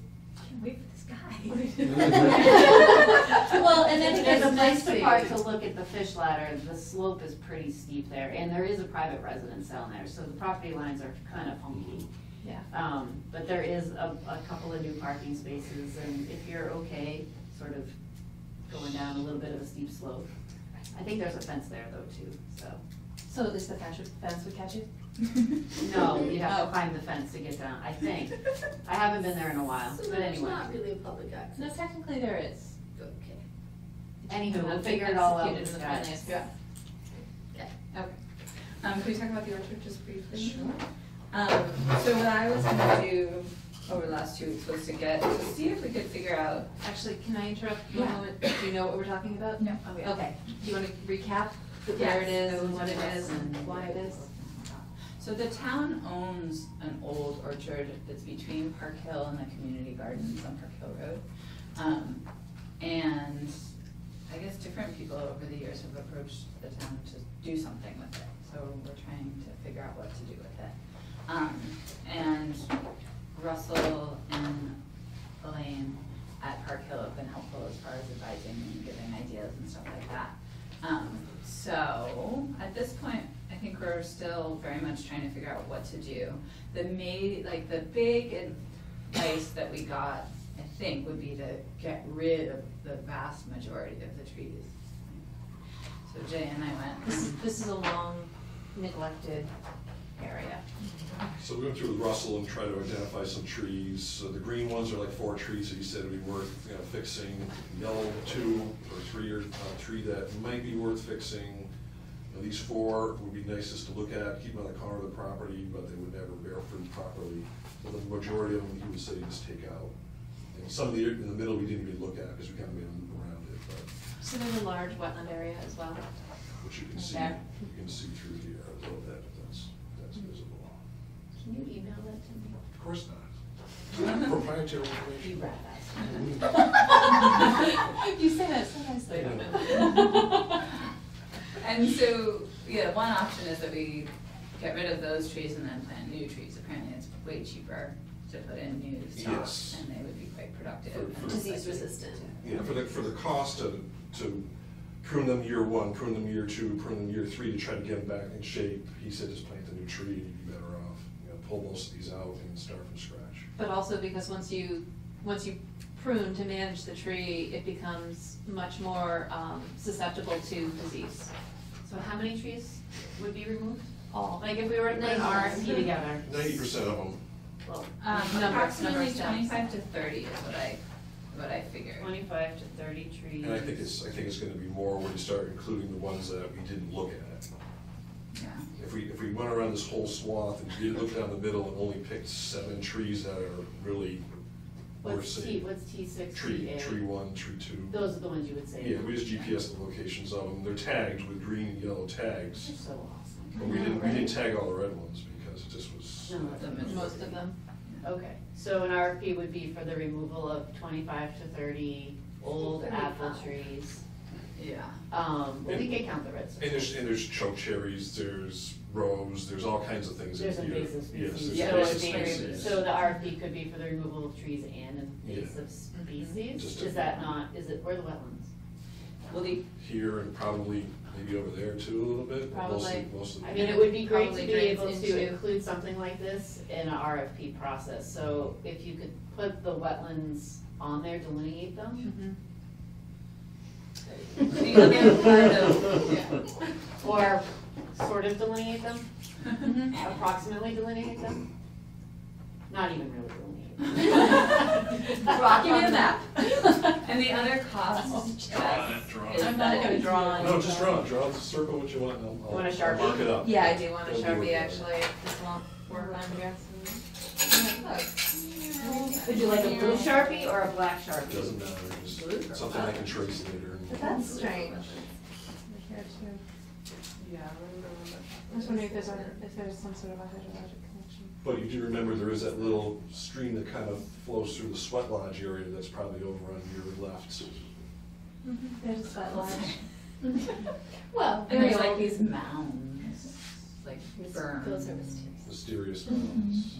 Can't wait for this guy. well, and then There's a it's place to messy. park to look at the fish ladder. The slope is pretty steep there, and there is a private residence down there, so the property lines are kind of funky. Yeah. But there is a couple of new parking spaces, and if you're okay, sort of going down a little bit of a steep slope. I think there's a fence there though too, so. So at least the fence would catch you? No, you have Oh. to climb the fence to get down, I think. I haven't been there in a while, So but there's anyway. not really a public access. No, technically there is. Okay. Anywho, we'll Not figure it all out executed with in the Scott. friendliest way. Okay. Okay. Can we talk about the orchard just briefly? Sure. So what I was gonna do over the last 2 weeks was to see if we could figure out. Actually, can I interrupt for a Yeah. moment? Do you know what we're talking about? No. Okay. Do you want to recap where it Yes. is and what it is and why it is? So the town owns an old orchard that's between Park Hill and the community gardens on Park Hill Road. And I guess different people over the years have approached the town to do something with it. So we're trying to figure out what to do with it. And Russell and Elaine at Park Hill have been helpful as far as advising and giving ideas and stuff like that. So at this point, I think we're still very much trying to figure out what to do. The big advice that we got, I think, would be to get rid of the vast majority of the trees. So Jay and I went. This is a long neglected area. So we went through with Russell and tried to identify some trees. So the green ones are like 4 trees that he said would be worth fixing. Yellow 2 or 3 or tree that might be worth fixing. These 4 would be nicest to look at, keep them on the corner of the property, but they would never bear fruit properly. So the majority of them he would say just take out. And some of the in the middle we didn't even look at because we kind of made a loop around it. But So there's a large wetland area as well. which you can see, There. you can see through here a little bit. That's visible. Can you email that to me? Of course not. Proprietary information. You say that so nicely. And so, yeah, one option is that we get rid of those trees and then plant new trees. Apparently it's way cheaper to put in new Yes. stocks and they would be quite productive. For- Disease resistant. Yeah, for the cost to prune them year 1, prune them year 2, prune them year 3 to try to get them back in shape, he said just plant a new tree and you'd be better off. Pull most of these out and start from scratch. But also because once you prune to manage the tree, it becomes much more susceptible to disease. So how many trees would be removed? All. Like if we were to put an RFP together? 90% of them. Well, Approximately stems. 25 to 30 is what I figured. 25 to 30 trees. And I think it's gonna be more when you start including the ones that we didn't look at. Yeah. If we went around this whole swath and did look down the middle and only picked 7 trees that are really worth What's T, seeing. what's T6, Tree T8? 1, tree 2. Those are the ones you would say. Yeah, we just GPS the locations of them. They're tagged with green and yellow tags. They're so awesome. But we didn't tag all the red ones because it just was. No, the majority. Most of them. Okay, so an RFP would be for the removal of 25 to 30 old apple 35. trees. Yeah. We can count the reds. And there's choke cherries, there's rose, there's all kinds of things in There's here. invasive Yes, species. there's So it'd invasive be, species. so the RFP could be for the removal of trees and invasive Yeah. species? Just Is a- that not, is it, where are the wetlands? Well, Here and probably maybe over there too a little bit, but Probably. most of I the. mean, it would be great to Probably be drains able to into- include something like this in an RFP process. So if you could put the wetlands on there, delineate them, the other part of, yeah. or sort of delineate them, approximately delineate them? Not even really delineate them. Rock on Give me a the map. And the other cost Draw it. I'm not gonna draw. No, just draw a circle what you want and You want a I'll mark Sharpie? it up. Yeah, I do want a It'll be Sharpie worth it. actually, this won't work on here. Would you like a blue Sharpie or a black Sharpie? Doesn't matter, just something I can trace later. But that's strange. Here too. Yeah, I remember when that. I was wondering if there's some sort of a hydrologic connection. But you do remember there is that little stream that kind of flows through the sweat lodge area that's probably over on your left. There's a sweat lodge. Well, And there's Very like old. these mounds, like berms. those are mysterious. Mysterious mountains.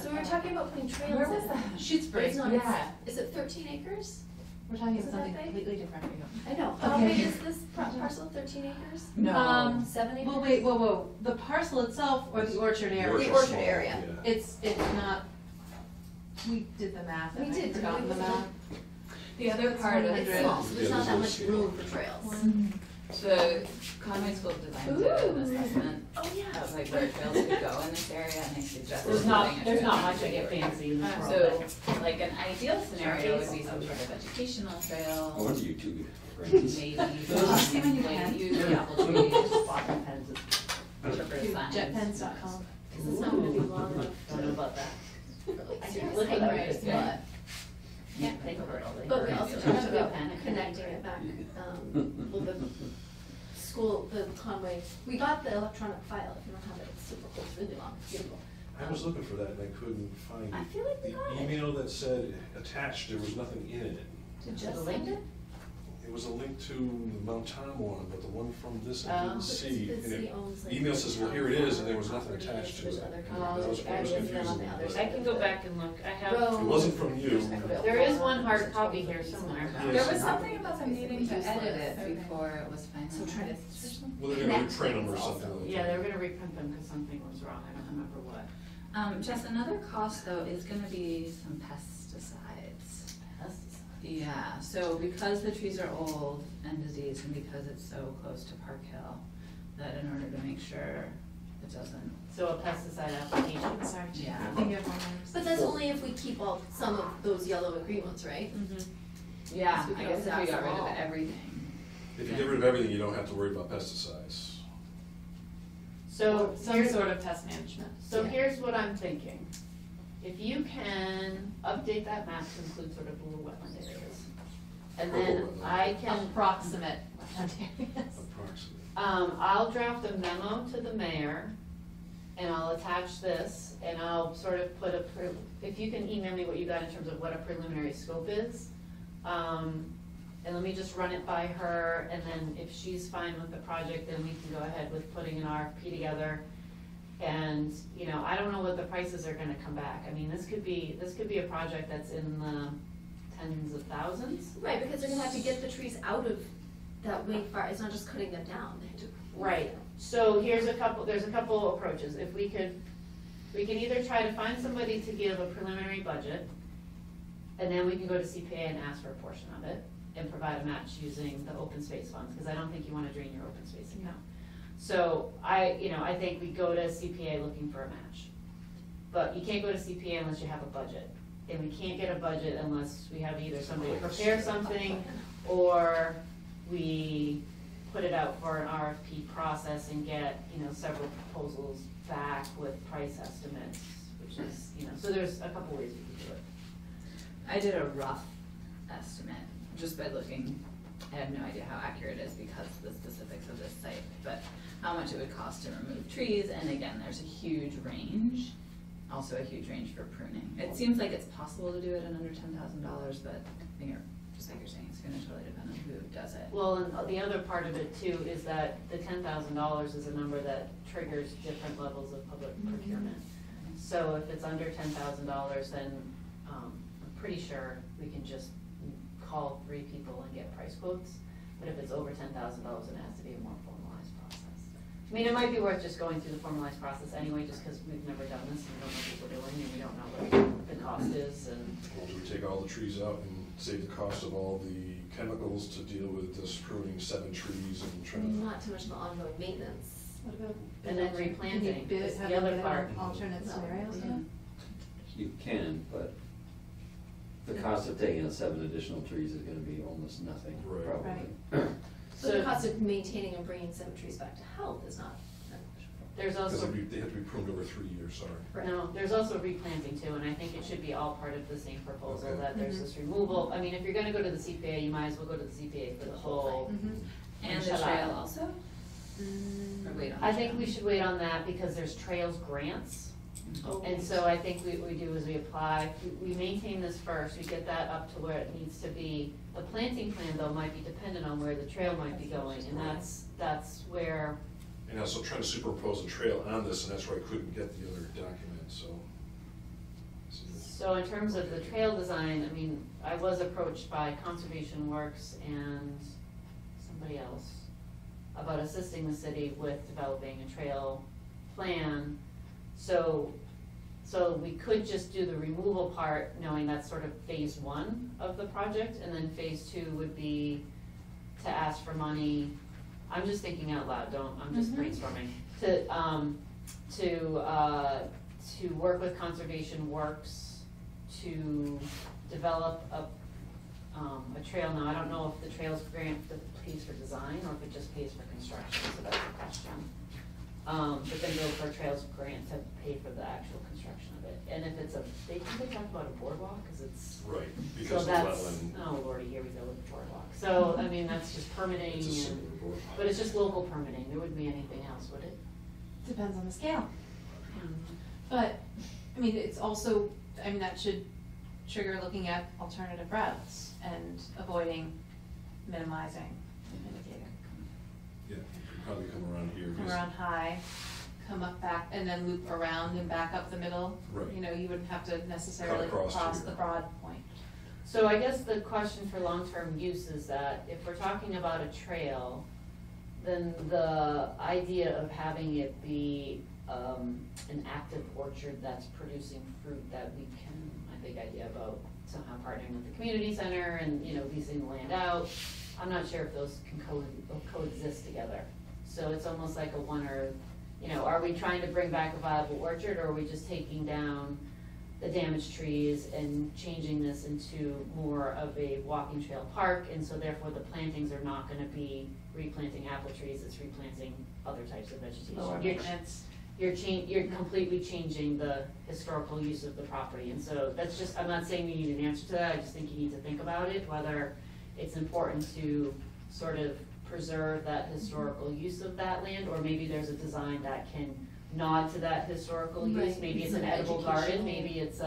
So we're talking about putting trails in. Where was that? Shutesbury. It's not, Yeah. is it 13 acres? We're talking Is about it something that big? completely different. I know. How Okay. big is this parcel, 13 acres? No. 7 acres? Well, wait, whoa, the parcel itself or the orchard area? orchard's The orchard small, area. yeah. It's not, we did the math. We and did, I've forgotten the didn't we? math. The other part of It's it, small, so there's Yeah, not that there's much no room scale. for trails. the Conway School of Design did an Ooh. assessment Oh, yeah. of like where trails could go in this area and they suggested There's putting a there's trail not much I in get the fancy in this area. world. So, like an ideal scenario would be some sort of educational trail. I wonder you two friends. Maybe See when you like can. use the apple trees, Bottom pens, interpret signs. Jetpens.com. This is not gonna be long enough don't know about that. for like I can serious look at hikers, it, but. yeah. Yeah, think of it all day. But we also Ideal. talked Should be a about pen. connecting it back, well, the school, the Conway, we got the electronic file, if you don't have it, it's super cool, it's really long, it's beautiful. I was looking for that and I couldn't find I it. feel like we got The it. email that said attached, there was nothing in it. Did To Jess the send link? it? it was a link to the Mount Tom one, but the one from this I didn't Oh. see. The And city it- owns, the like, email says, well, here it is, and there was property nothing attached to there's it. other And companies. that was what was I guess them on confusing the me, other but- side. I can go back and look, I have, It wasn't from you. there is one hard copy here somewhere. There was something about them needing to Useless. edit it Okay. before it was So try to finalized. switch them? Well, they're gonna reprint them or Connect something things like that. Yeah, they were gonna reprint them because something was wrong, I don't remember what. Jess, another cost though is gonna be some pesticides. Yeah, so because the trees are old and diseased and because it's so close to Park Hill, that in order to make sure it doesn't, So a pesticide application. Sorry, Yeah. I think you have one more. But that's only if we keep all, some of those yellow agreements, right? yeah, So we I can guess if we always got rid ask of them all. everything. If you get rid of everything, you don't have to worry about pesticides. So Some here's, sort of pest management. so here's what I'm thinking. If you can update that map to include sort of the little wetland areas. And then I can, Approximate wetland areas. Approximately. I'll draft a memo to the mayor and I'll attach this and I'll sort of put if you can email me what you got in terms of what a preliminary scope is. And let me just run it by her and then if she's fine with the project, then we can go ahead with putting an RFP together. And, you know, I don't know what the prices are gonna come back. I mean, this could be a project that's in the tens of thousands. Right, because they're gonna have to get the trees out of that way far, it's not just cutting them down, they have to. Right, so there's a couple approaches. If we can either try to find somebody to give a preliminary budget, and then we can go to CPA and ask for a portion of it, and provide a match using the open space funds, because I don't think you wanna drain your open space account. So I think we go to CPA looking for a match. But you can't go to CPA unless you have a budget. And we can't get a budget unless we have either somebody prepare something, or we put it out for an RFP process and get, several proposals back with price estimates, which is, so there's a couple ways we can do it. I did a rough estimate, just by looking, I have no idea how accurate it is because of the specifics of this site, but how much it would cost to remove trees, and again, there's a huge range, also a huge range for pruning. It seems like it's possible to do it in under $10,000, but I think, just like you're saying, it's gonna totally depend on who does it. Well, and the other part of it too is that the $10,000 is a number that triggers different levels of public procurement. So if it's under $10,000, then I'm pretty sure we can just call 3 people and get price quotes. But if it's over $10,000, then it has to be a more formalized process. I mean, it might be worth just going through the formalized process anyway, just because we've never done this and we don't know what we're doing and we don't know what the cost is and. Well, do we take all the trees out and save the cost of all the chemicals to deal with this pruning 7 trees and trying to? Not too much of the ongoing maintenance. What about? And then replanting is the other part. Alternate scenarios, yeah? You can, but the cost of taking out 7 additional trees is gonna be almost nothing, Right. probably. So the cost of maintaining and bringing some trees back to health is not negligible. There's Because also, they have to be pruned over 3 years, sorry. no, there's also replanting too, and I think it should be all part of the same proposal, Okay. that there's this removal. I mean, if you're gonna go to the CPA, you might as well go to the CPA for the whole. And the enchilada. trail also? Or wait on the I think trail? we should wait on that because there's trails grants. And so I think what we do is we apply, we maintain this first, we get that up to where it needs to be. The planting plan though might be dependent on where the trail might be going, and that's where, And I was trying to superimpose a trail on this, and that's where I couldn't get the other document, so. so in terms of the trail design, I mean, I was approached by Conservation Works and somebody else about assisting the city with developing a trail plan. So we could just do the removal part, knowing that's sort of phase 1 of the project, and then phase 2 would be to ask for money. I'm just thinking out loud, I'm just brainstorming, to work with Conservation Works to develop a trail. Now, I don't know if the trails grant that pays for design or if it just pays for construction, so that's the question. But then go for a trails grant to pay for the actual construction of it. And if it's they talk about a boardwalk, cause it's. Right, So because the that's, wetland. oh lordy, here we go with the boardwalk. So, I mean, that's just permitting It's a and, similar board. but it's just local permitting, there wouldn't be anything else, would it? Depends on the scale. But, I mean, it's also, that should trigger looking at alternative routes and avoiding minimizing and mitigating. Yeah, you could probably come around here. Come just- around high, come up back, and then loop around and back up the middle. Right. You know, you wouldn't have to necessarily across cross here. the broad point. So I guess the question for long-term use is that if we're talking about a trail, then the idea of having it be an active orchard that's producing fruit that we can, my big idea about somehow partnering with the community center and, you know, leasing the land out, I'm not sure if those can coexist together. So it's almost like a one or, you know, are we trying to bring back a viable orchard, or are we just taking down the damaged trees and changing this into more of a walking trail park, and so therefore the plantings are not gonna be replanting apple trees, it's replanting other types of vegetation. Lower You're- maintenance. You're completely changing the historical use of the property, and so that's just, I'm not saying you need an answer to that, I just think you need to think about it, whether it's important to sort of preserve that historical use of that land, or maybe there's a design that can nod to that historical use, Right, maybe it's some an edible garden, educational- maybe it's, you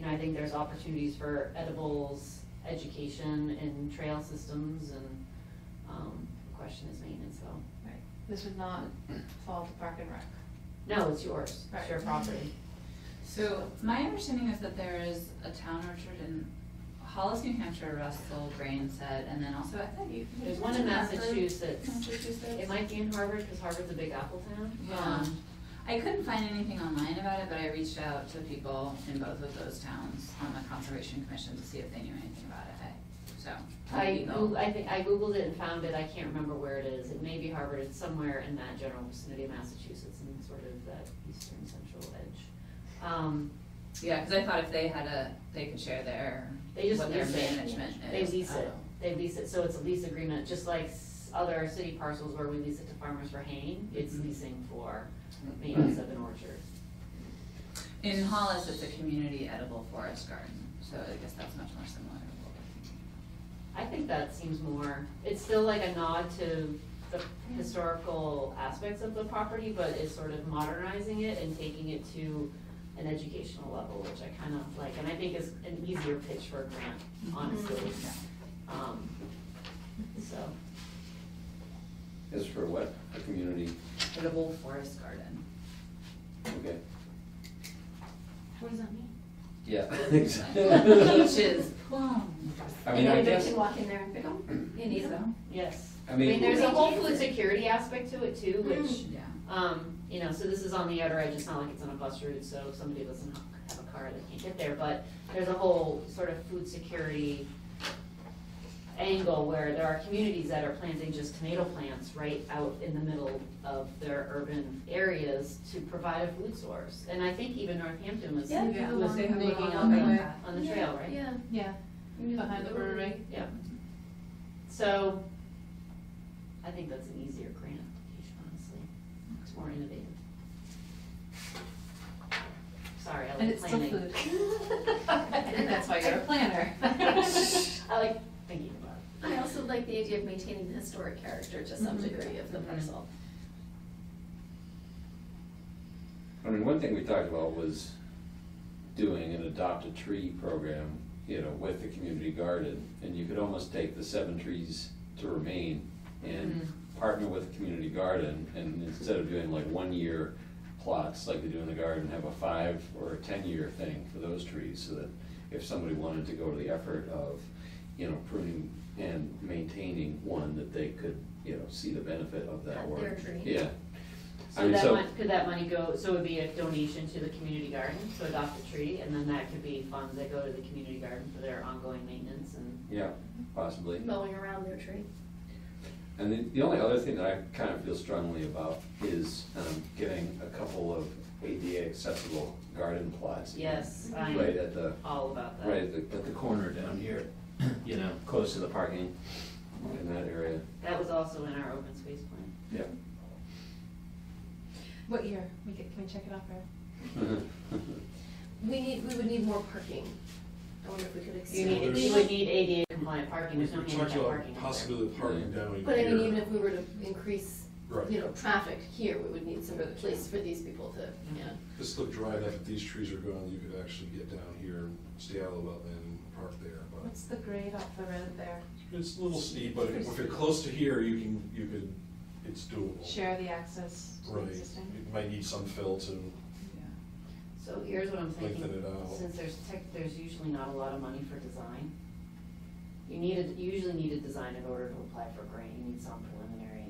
know, I think there's opportunities for edibles, education and trail systems, and, the question is maintenance, so. Right. This would not fall to Park and Rec. No, it's yours, it's your Right. property. So my understanding is that there is a town orchard in Hollis, New Hampshire, Russell, Grain said, and then also I thought you. There's one in Harvard, Massachusetts. Massachusetts. It might be in Harvard, because Harvard's a big apple town. I couldn't find anything online about it, but I reached out to people in both of those towns on the Conservation Commission to see if they knew anything about it. So. I think, I Googled it and found it, I can't remember where it is, it may be Harvard, it's somewhere in that general vicinity of Massachusetts, and sort of that eastern central edge. Yeah, because I thought if they had they could share They just what their lease it. management They is. lease it, so it's a lease agreement, just like other city parcels where we lease it to farmers for haying, it's leasing for maintenance of an orchard. In Hollis, it's a community edible forest garden, so I guess that's much more similar to what we're thinking. I think that seems more, it's still like a nod to the historical aspects of the property, but it's sort of modernizing it and taking it to an educational level, which I kind of like, and I think is an easier pitch for a grant, honestly. So, Is for what? A community, Edible forest garden. okay. What does that mean? Yeah. Peaches, plums. I And mean, I anybody guess, can walk in there and pick them? You need them? yes. I I mean, mean, there's a whole food security aspect to it too, which, Yeah. you know, so this is on the outer edge, it's not like it's on a bus route, so if somebody doesn't have a car, they can't get there, but there's a whole sort of food security angle where there are communities that are planting just tomato plants right out in the middle of their urban areas to provide a food source. And I think even Northampton was, Yeah. was They have making one on on the, on the trail, right? Yeah. Yeah, behind the brewery. Yeah. So, I think that's an easier grant application, honestly. It's more innovative. Sorry, I And like it's still planning. food. I think that's why you're a planner. I like thinking about it. I also like the idea of maintaining the historic character to some degree of the parcel. I mean, one thing we talked about was doing an adopt a tree program, you know, with the community garden. And you could almost take the 7 trees to remain and partner with the community garden, and instead of doing like 1-year plots like they do in the garden, have a 5 or a 10-year thing for those trees, so that if somebody wanted to go to the effort of, you know, pruning and maintaining one, that they could, you know, see the benefit of that At work. their tree. Yeah. I So mean, that could that money go, so it would be a donation to the community garden, so adopt a tree, and then that could be funds that go to the community garden for their ongoing maintenance and. Yeah, possibly. Mowing around their tree. And the only other thing that I kind of feel strongly about is getting a couple of ADA accessible garden plots. Yes, Right I'm at the, all about that. right at the corner down here, you know, close to the parking in that area. That was also in our open space plan. Yeah. What year? Can we check it off there? We would need more parking. I wonder if we could You extend. need, you would need ADA compliant parking, We there's no talked handicap about parking out there. possibility of parking down here. But I mean, even if we were to increase, Right. you know, traffic here, we would need some place for these people to, yeah. This looked dry enough, if these trees are gone, you could actually get down here and stay out of the wetland and park there, but. What's the grade off the road there? It's a little steep, but if you're close to here, you could, it's doable. Share the access to the Right, existing? you might need some fill to So here's what I'm thinking, lengthen it out. since there's usually not a lot of money for design. You usually need a design in order to apply for a grant, you need some preliminary,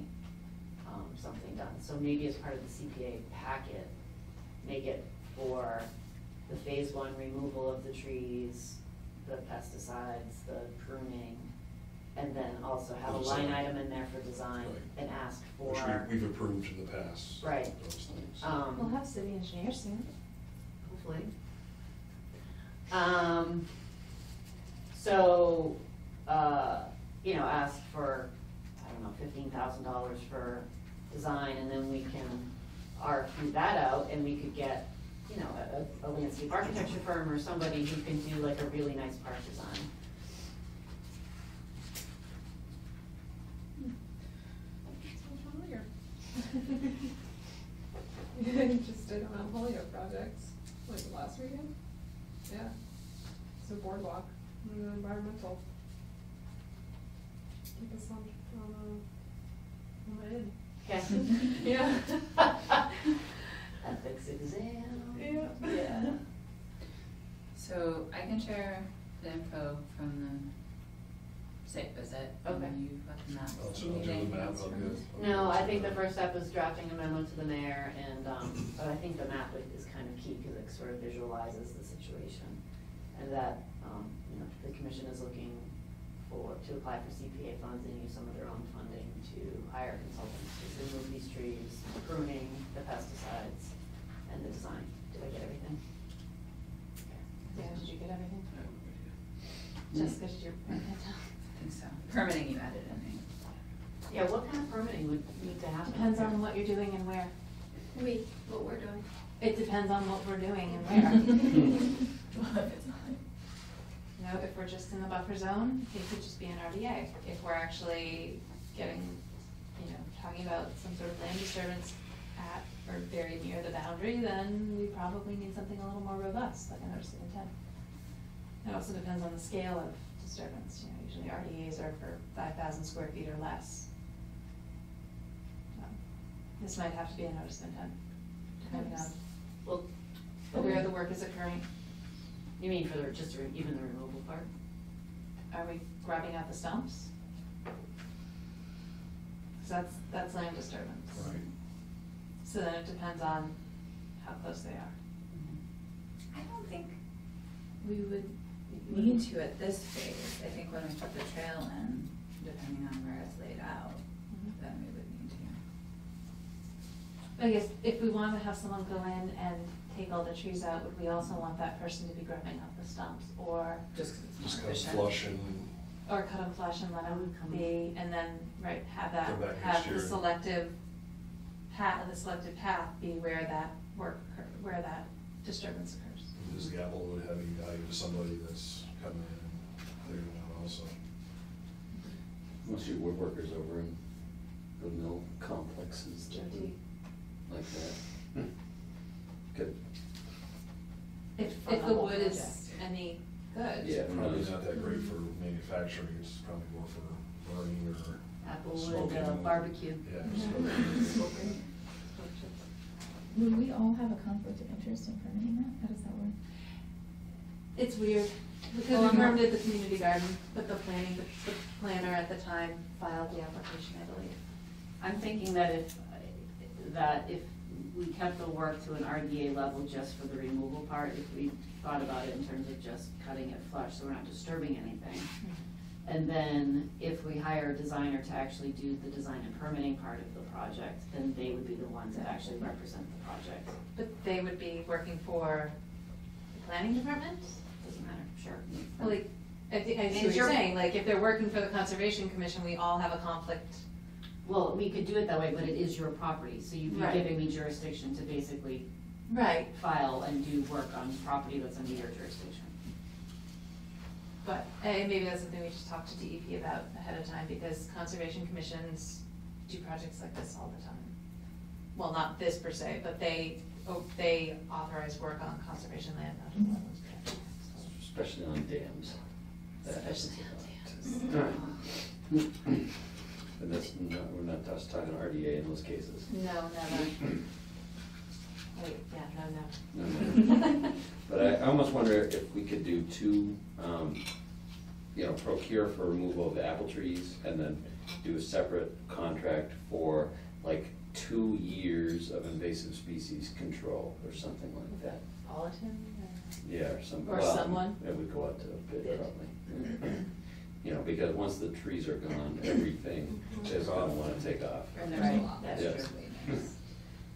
something done. So maybe as part of the CPA packet, make it for the phase one removal of the trees, the pesticides, the pruning, and then also have a line Design. item in there for design Right. and ask for. Which we've approved in the past. Right. Those things. We'll have city engineers soon. Hopefully. So, ask for, I don't know, $15,000 for design, and then we can RFQ that out, and we could get, a landscape architecture firm or somebody who can do like a really nice park design. Sounds familiar. Just did Mount Holyoke projects, like last weekend. Yeah. So boardwalk, environmental. Keep us on the in. Okay. Yeah. Ethics exam. Yeah. Yeah. So I can share the info from the site visit. Okay. And you've got the maps. Oh, so Do you I'll need do the anything map, else I'll from get. us? No, I think the first step was drafting a memo to the mayor, and, but I think the map is kind of key, because it sort of visualizes the situation. And that, the commission is looking to apply for CPA funds and use some of their own funding to hire consultants to remove these trees, pruning, the pesticides, and the design. Did I get everything? Yeah, did you get everything? Yeah. Jessica, did you write that down? I think so. Permitting you added in there. Yeah, what kind of permitting would need to happen? Depends on what you're doing and where. What we're doing. It depends on what we're doing and where. If we're just in the buffer zone, it could just be an RDA. If we're actually getting, talking about some sort of land disturbance at or very near the boundary, then we probably need something a little more robust, like a notice of intent. It also depends on the scale of disturbance. Usually RDAs are for 5,000 square feet or less. This might have to be a notice of intent, depending on Well, where the work is occurring. you mean for even the removal part? Are we grabbing out the stumps? 'Cause that's land disturbance. Right. So then it depends on how close they are. I don't think we would need to at this phase. I think when we put the trail in, depending on where it's laid out, then we would need to. I guess if we want to have someone go in and take all the trees out, would we also want that person to be grubbing up the stumps, or Just 'cause it's Just more kind of efficient. flush and, or cut them flush and let them be, and then, have that, Come back have next the year. selective path be where that where that disturbance occurs. this gavel would have you value to somebody that's coming in and clearing it out also. Most of your woodworkers over in the mill complexes that would Jody. like that. Good. If On the the whole wood is project. any good. Yeah. Probably not that great for manufacturing, it's probably more for burning or Applewood, smoking. barbecue. Yeah. Smoking. Would we all have a conflict of interest in permitting that? How does that work? It's weird, because Well, we I'm not- permitted the community garden, but the planner at the time filed the application, I believe. I'm thinking that if we kept the work to an RDA level just for the removal part, if we thought about it in terms of just cutting it flush, so we're not disturbing anything. And then if we hire a designer to actually do the design and permitting part of the project, then they would be the ones that actually represent the project. But they would be working for the planning department? Doesn't matter, sure. Well, like, I see what It's you're your- saying, like, if they're working for the Conservation Commission, we all have a conflict. Well, we could do it that way, but it is your property, so you'd be Right. giving me jurisdiction to basically Right. file and do work on property that's under your jurisdiction. But maybe that's something we should talk to DEP about ahead of time, because Conservation Commissions do projects like this all the time. Well, not this per se, but they authorize work on conservation land, not just wetlands. Especially on dams. Specialty And that's not, we're not just talking RDA in those cases. No, never. Wait, yeah, no. No. But I almost wonder if we could do two, procure for removal of apple trees and then do a separate contract for like 2 years of invasive species control or something like that. Politan Yeah, or some. Or well, someone. It would go out to bid Bid. probably. Because once the trees are gone, everything is gonna wanna take off. And there's Right, a lot. that's Yes. really nice.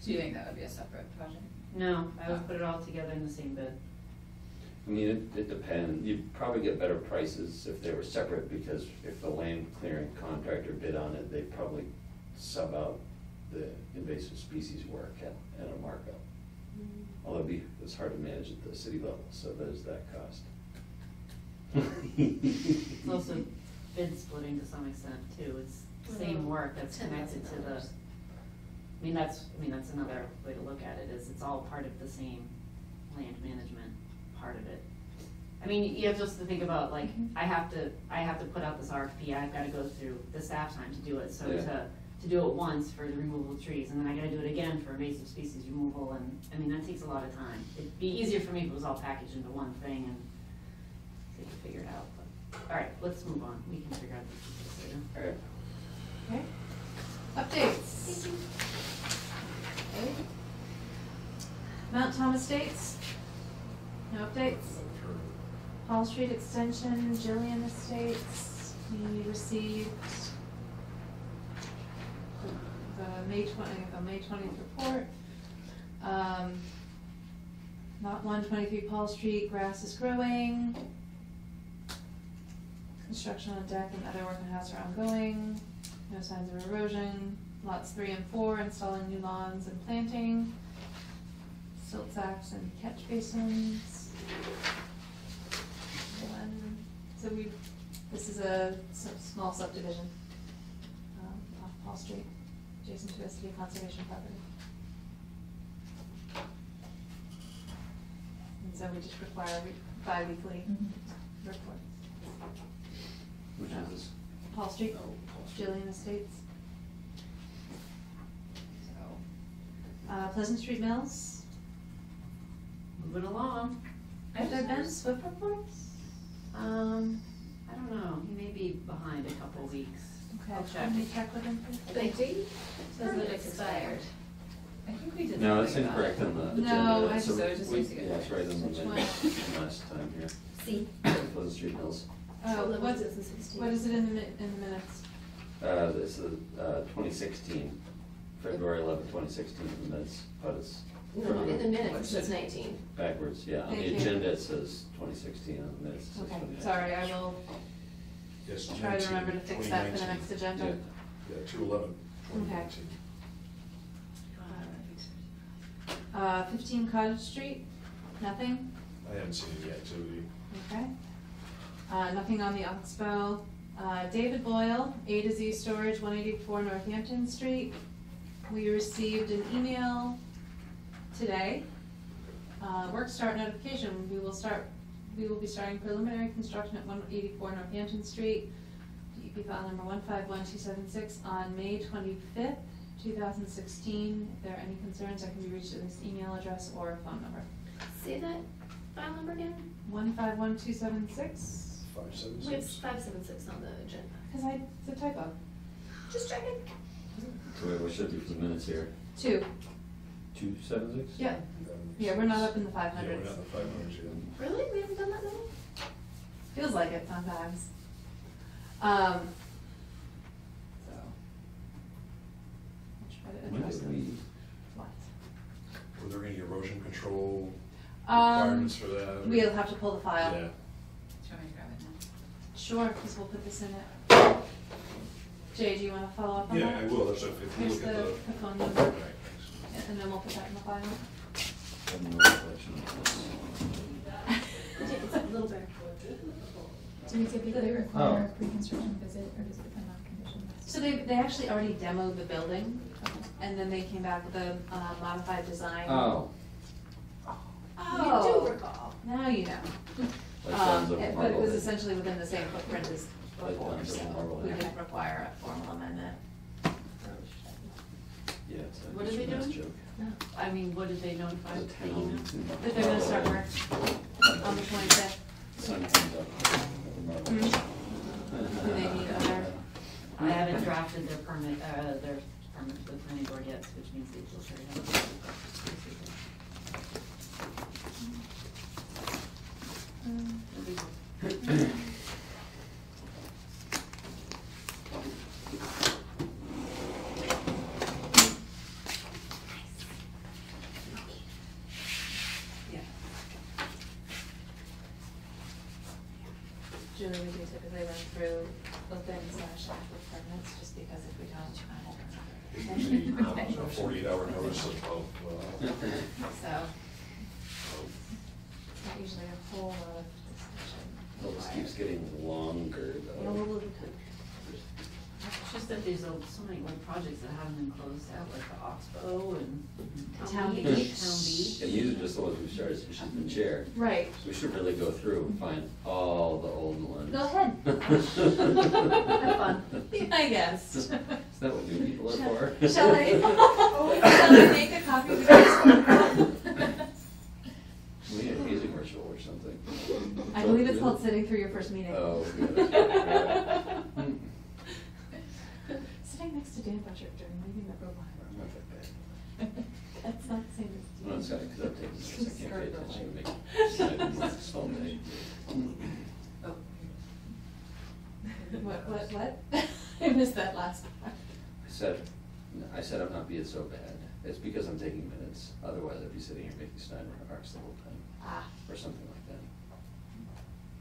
So you think that would be a separate project? No, I would put it all together in the same bid. I mean, it depends. You'd probably get better prices if they were separate, because if the land clearing contractor bid on it, they'd probably sub out the invasive species work at a markup. Although it's hard to manage at the city level, so there's that cost. It's also bid splitting to some extent too, it's the same work that's connected to the, that's another way to look at it, is it's all part of the same land management part of it. I mean, you have just to think about, like, I have to put out this RFP, I've gotta go through the staff time to do it, so Yeah. to do it once for the removal of trees, and then I gotta do it again for invasive species removal, and, that takes a lot of time. It'd be easier for me if it was all packaged into one thing and they could figure it out, but, all right, let's move on, we can figure out the details later. All right. Okay. Updates. Okay. Mount Thomas Estates. No updates. Hall Street Extension, Gillian Estates. We received the May 20th report. Lot 123 Paul Street, grass is growing. Construction on deck and other work on house are ongoing. No signs of erosion. Lots 3 and 4, installing new lawns and planting. Silt sacks and catch basins. This is a small subdivision off Paul Street, adjacent to a city conservation property. And so we just require bi-weekly reports. Which is this? Paul Street, Oh, Paul Street. Gillian Estates. Pleasant Street Mills. Moving along. Have there been SWIP reports? I don't know, he may be behind a couple weeks. Okay, I'll check. can we check with him, please? The date Says that permit it's expired. I think we did. No, it's something about incorrect it. on the No, agenda. I So just- it just we- needs to get Yeah, it's right in the Which minute last time here. See. Pleasant Street Mills. Oh, 11, what 2016. is it in the minutes? This is 2016, February 11, 2016 in the minutes, but it's No, in the minutes, it says 19. backwards, yeah. On Thank the you. agenda, it says 2016, on the minutes, it says Okay, 2019. sorry, I will Yes, try to remember to fix that for the next agenda. Yeah, 2/11, 2019. 15 Cottage Street, nothing? I haven't seen any activity. Okay. Nothing on the Oxbow. David Boyle, A to Z Storage, 184 Northampton Street. We received an email today. Work start notification, we will be starting preliminary construction at 184 Northampton Street. DEP file number 151276 on May 25th, 2016. If there are any concerns, I can be reached at this email address or phone number. Say that file number again? 151276. We have 576. 576 on the agenda. Because it's a typo. Just checking. So wait, what should be for the minutes here? 2. 276? Yeah. Yeah, we're not up in the Yeah, we're 500s. not in the 500s yet. Really? We haven't done that many? Feels like it sometimes. So. I'll try to When address did them. we, What? Were there any erosion control Um, requirements for that? We'll have to pull the file. Yeah. Do you want me to grab it now? Sure, because we'll put this in it. Jay, do you want to follow up on Yeah, that? I will, that's if you Here's look at the the. phone All number, right, thanks. and then we'll put that in the file. I have no recollection of this. It's a little bit. Do we typically require a pre-construction visit, or does it depend on conditions? So they actually already demoed the building, and then they came back with a modified design. Oh, You do recall. Now you know. Like Guns Over But it was Marblehead. essentially within the same footprint as Like before, Guns so Over Marblehead. we didn't require a formal amendment. Yeah, it's a What are they mass doing? joke. I mean, what did they notify? The the town. email? That they're gonna start work on the 25th. Sun comes up over Marblehead. Do they need other? I haven't drafted their permit to the planning board yet, which means they will carry out. Julie, we do typically run through open/active permits, just because if we don't, A 48-hour notice of, so, it's not usually a whole lot of discussion. Well, this keeps getting longer though. It's just that there's so many like projects that haven't been closed out, like the Oxbow and Town Beach. Town Beach. And these are just the ones we've started since she's been chair. Right. So we should really go through and find all the old ones. Go ahead. Have fun. Yeah, I guess. Is that what new people are for? Shall I make a copy of the first one? We need a music commercial or something. I believe it's called Sitting Through Your First Meeting. Oh, good. Yeah. Sitting next to Dan Butcher during meeting number 1. Not that bad. That's not the same as. Well, it's funny, 'cause I'm taking this, I can't pay attention to make small thing. What? I missed that last part. I said I'm not being so bad. It's because I'm taking minutes. Otherwise, I'd be sitting here making Steiner remarks the whole time, Ah, or something like that.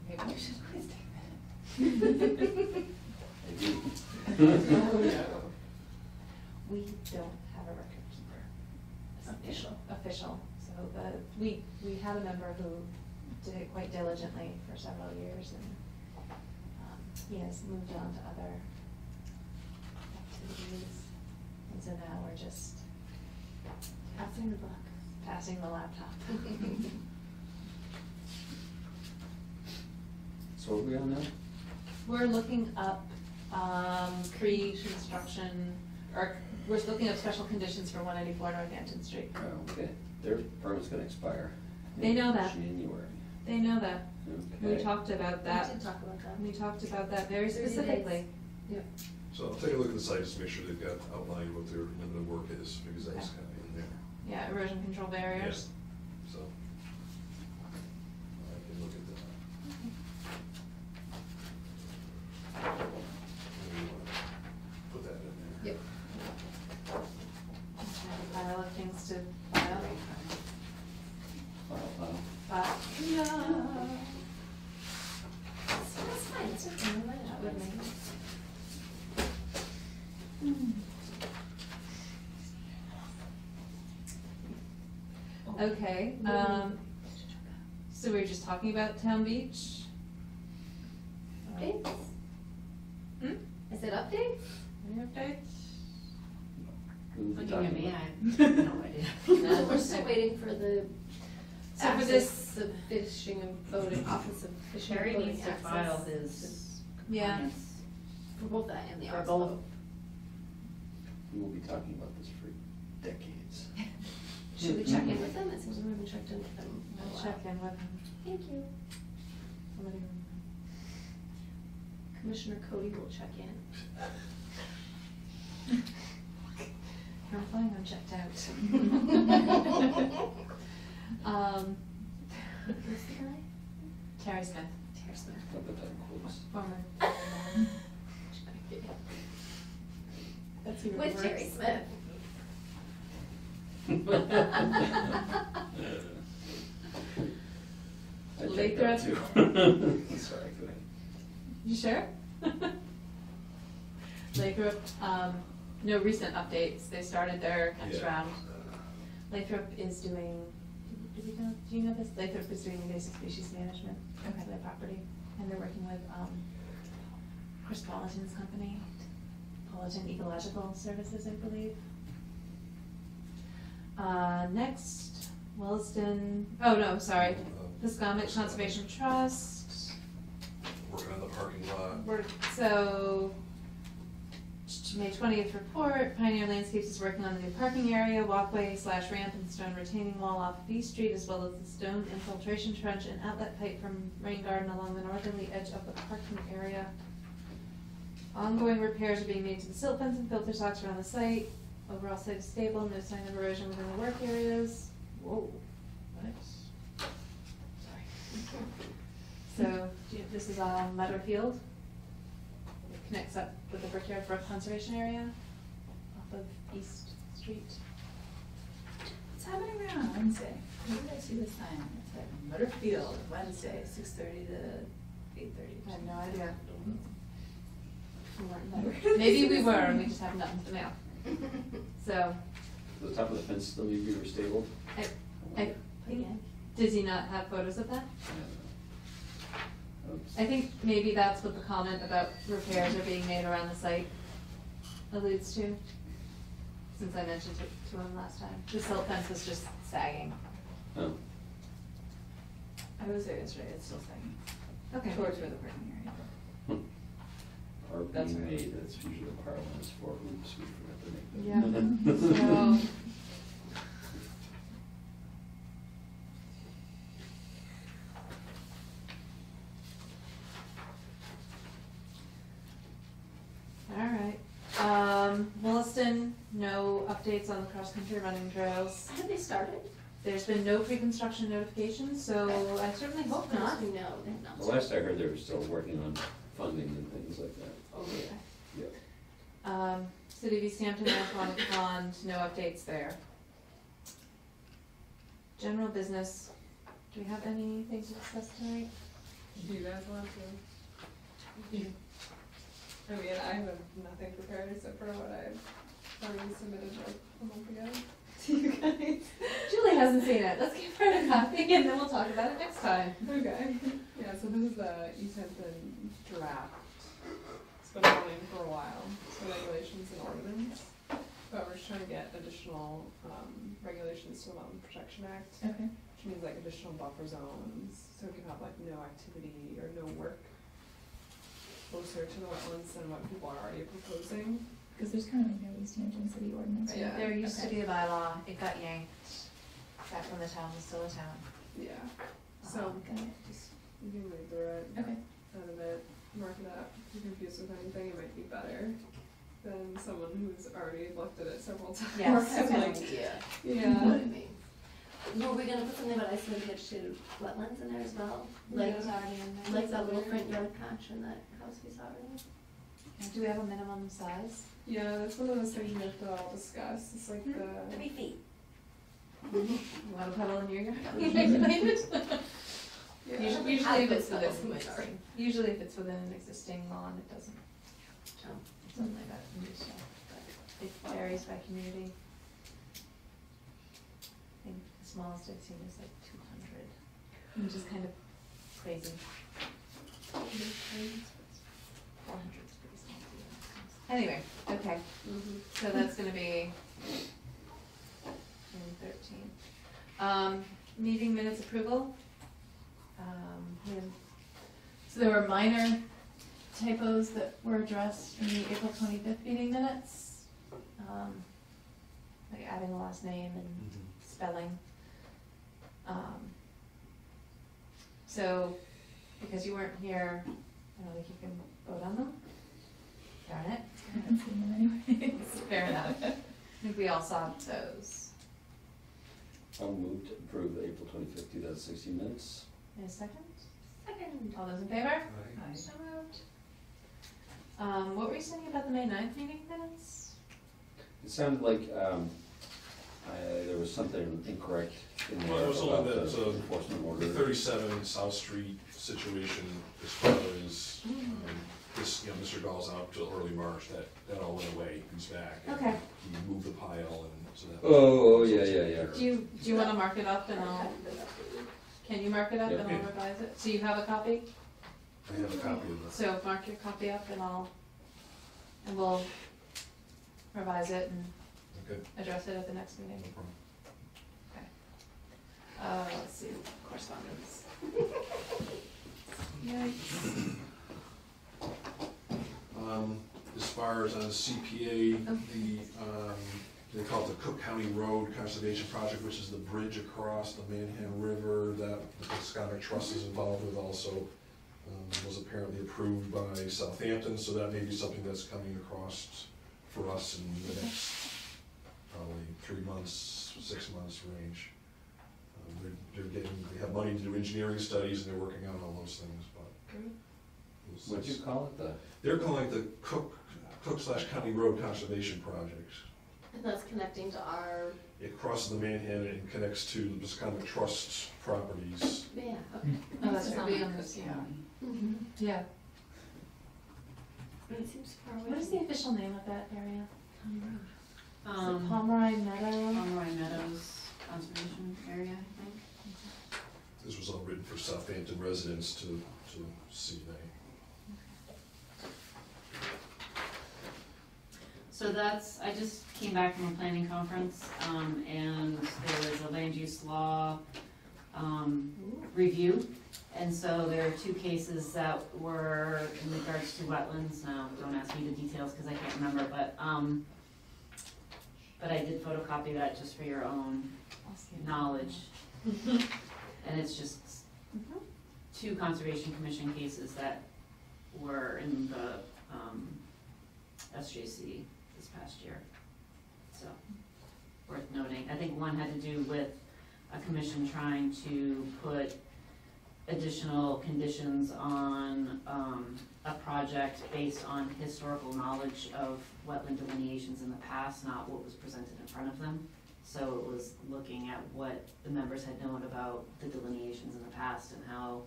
maybe you should please take minutes. I do. We don't have a record keeper. Official. So we had a member who did it quite diligently for several years, and he has moved on to other activities. And so now we're just passing the buck, passing the laptop. So what are we on now? We're looking up pre-construction, or we're looking up special conditions for 194 Northampton Street. Oh, okay. Their permit's gonna expire. They know that. January. They know that. Okay. We talked about that. We did talk about that. We talked about that very 30 days. specifically. so I'll take a look at the site, just make sure they've got outlined what their limited work is, because that's kind of in there. Yeah, erosion control barriers. So, I can look at that. Maybe you wanna put that in there. Yep. Just have a pile of things to file. File. But, That's fine, it's okay, no matter That how would it's- make okay, so we were just talking about Town Beach? Updates? Hmm? I said updates? Any updates? Who we Looking at talking me, about? I have no idea. No, we're still waiting for the So for access, this- the fishing and boating, Office of Fishing and Sherry Boating needs to access. file his Yeah. comments. For both that and the For Oxbow. both. We will be talking about this for decades. Should we check in with them? It seems we haven't checked in with them. in a I'll while. check in with them. Thank you. Somebody. Commissioner Cody will check in. I'm fine, I'm checked out. Who's the guy? Terry Smith, Terry Smith. I'll put that in quotes. former. That's who With works. Terry Smith. I checked Later. out too. Sorry, go ahead. You sure? Lathrop, no recent updates, they started their next Yeah. round. Lathrop is doing, do you know this? Lathrop is doing invasive species management for their property, and they're working with, Chris Politan's company, Politan Ecological Services, I believe. Next, Williston, oh no, sorry, the Scomic Conservation Trust, Working on the parking lot. so, May 20th report, Pioneer Landscapes is working on the new parking area, walkway / ramp and stone retaining wall off of B Street, as well as the stone infiltration trench and outlet pipe from rain garden along the northerly edge of the parking area. Ongoing repairs are being made to the silt fence and filter socks around the site. Overall site is stable, no sign of erosion within the work areas. Whoa, what? Sorry. So, this is on Meadow Field. It connects up with the Brickyard Brook Conservation Area off of East Street. What's happening there on Wednesday? Where did I see this sign? It's like Butterfield, Wednesday, 6:30 to 8:30. I have no idea. We weren't there. Maybe we were, and we just haven't gotten to the mail. So, The top of the fence still need to be restabled? I think, does he not have photos of that? I think maybe that's what the comment about repairs are being made around the site alludes to, since I mentioned it to him last time. The silt fence was just sagging. Oh, I was there yesterday, it's still saying, Okay. towards where the parking area. are That's being right. made, that's usually the parlance for, oops, we forgot to make Yeah, that. so. Alright, Williston, no updates on the cross-country running trails. Have they started? There's been no pre-construction notifications, so I certainly hope not. No, they've not. The last I heard, they were still working on funding and things like that. Oh, yeah. Yeah. City of East Hampton, Mattaquonic Pond, no updates there. General business, do we have anything to discuss tonight? Do you guys want to? I mean, I have nothing prepared except for what I've already submitted like a month ago to you guys. Julie hasn't seen it, let's give her a copy and then we'll talk about it next time. Okay, yeah, so this is the East Hampton draft. It's been running for a while, so regulations and ordinance. But we're just trying to get additional, regulations to the Wetland Protection Act, Okay. which means like additional buffer zones, so we can have like no activity or no work closer to the wetlands than what people are already proposing. Because there's currently no East Hampton City ordinance. right? Yeah. There used to Okay. be a bylaw, it got yanked, back when the town was still a town. Yeah, so Got it. just, you can read through it, Okay. edit it, mark it up. If you're confused with anything, it might be better than someone who's already looked at it several times. Yes, and, okay. like, Yeah. yeah. You know what I mean? Were we gonna put something about isolated vegetated wetlands in there as well? Like, It's already in there. like that little front yard patch in that house we saw earlier? And do we have a minimum size? Yeah, that's one of those things we have to all discuss. It's like the 3 feet. You want a puddle in your yard? yeah. Usually if it's Sorry. within, usually if it's within an existing lawn, it doesn't, Oh. something like that can do stuff, but it varies by community. I think the smallest I've seen is like 200, which is kind of crazy. 400 is pretty small too. Anyway, okay, Mhm. so that's gonna be June 13th. Meeting minutes approval. We have- So there were minor typos that were addressed in the April 25th meeting minutes. Like adding the last name and spelling. So, because you weren't here, I don't think you can vote on them. Darn it. I haven't seen them anyways. Fair enough. I think we all saw those. I'll move to approve the April 25th, 2016 minutes. In a second? Second. All those in favor? Aye. So moved. What were you saying about the May 9th meeting minutes? It sounded like there was something incorrect in Well, there it was about only the, the enforcement order. the 37 South Street situation as far as, this, Mr. Dahl's out till early March, that all went away, he's back. and Okay. He moved the pile and so that. Oh, yeah. Do you wanna mark it up and I'll, can you mark it up Yeah. and I'll revise it? So you have a copy? I have a copy of the. So mark your copy up and we'll revise it and Okay. address it at the next meeting. No problem. Let's see, correspondence. Yikes. As far as on CPA, they call it the Cook County Road Conservation Project, which is the bridge across the Manhan River that the Piscataway Trust is involved with also. Was apparently approved by Southampton, so that may be something that's coming across for us in the next probably 3 months, 6 months range. They have money to do engineering studies and they're working on all those things, but. What'd you call it, They're calling it the Cook/County Road Conservation Project. And that's connecting to our, It crosses the Manhattan and connects to the Piscataway Trust properties. yeah, okay. Oh, that's It's gonna not be on Cook this, County. yeah. Mhm. Yeah. It seems far away. What is the official name of that area? Is it Um, Pomeroy Meadow? Pomeroy Meadows Conservation Area, I think. This was all written for Southampton residents to see. So that's, I just came back from a planning conference, and there was a land use law, review. And so there are 2 cases that were in regards to wetlands. Now, don't ask me the details because I can't remember, but I did photocopy that just for your own knowledge. And it's just 2 Conservation Commission cases that were in the, SJC this past year. So, worth noting. I think one had to do with a commission trying to put additional conditions on a project based on historical knowledge of wetland delineations in the past, not what was presented in front of them. So it was looking at what the members had known about the delineations in the past and how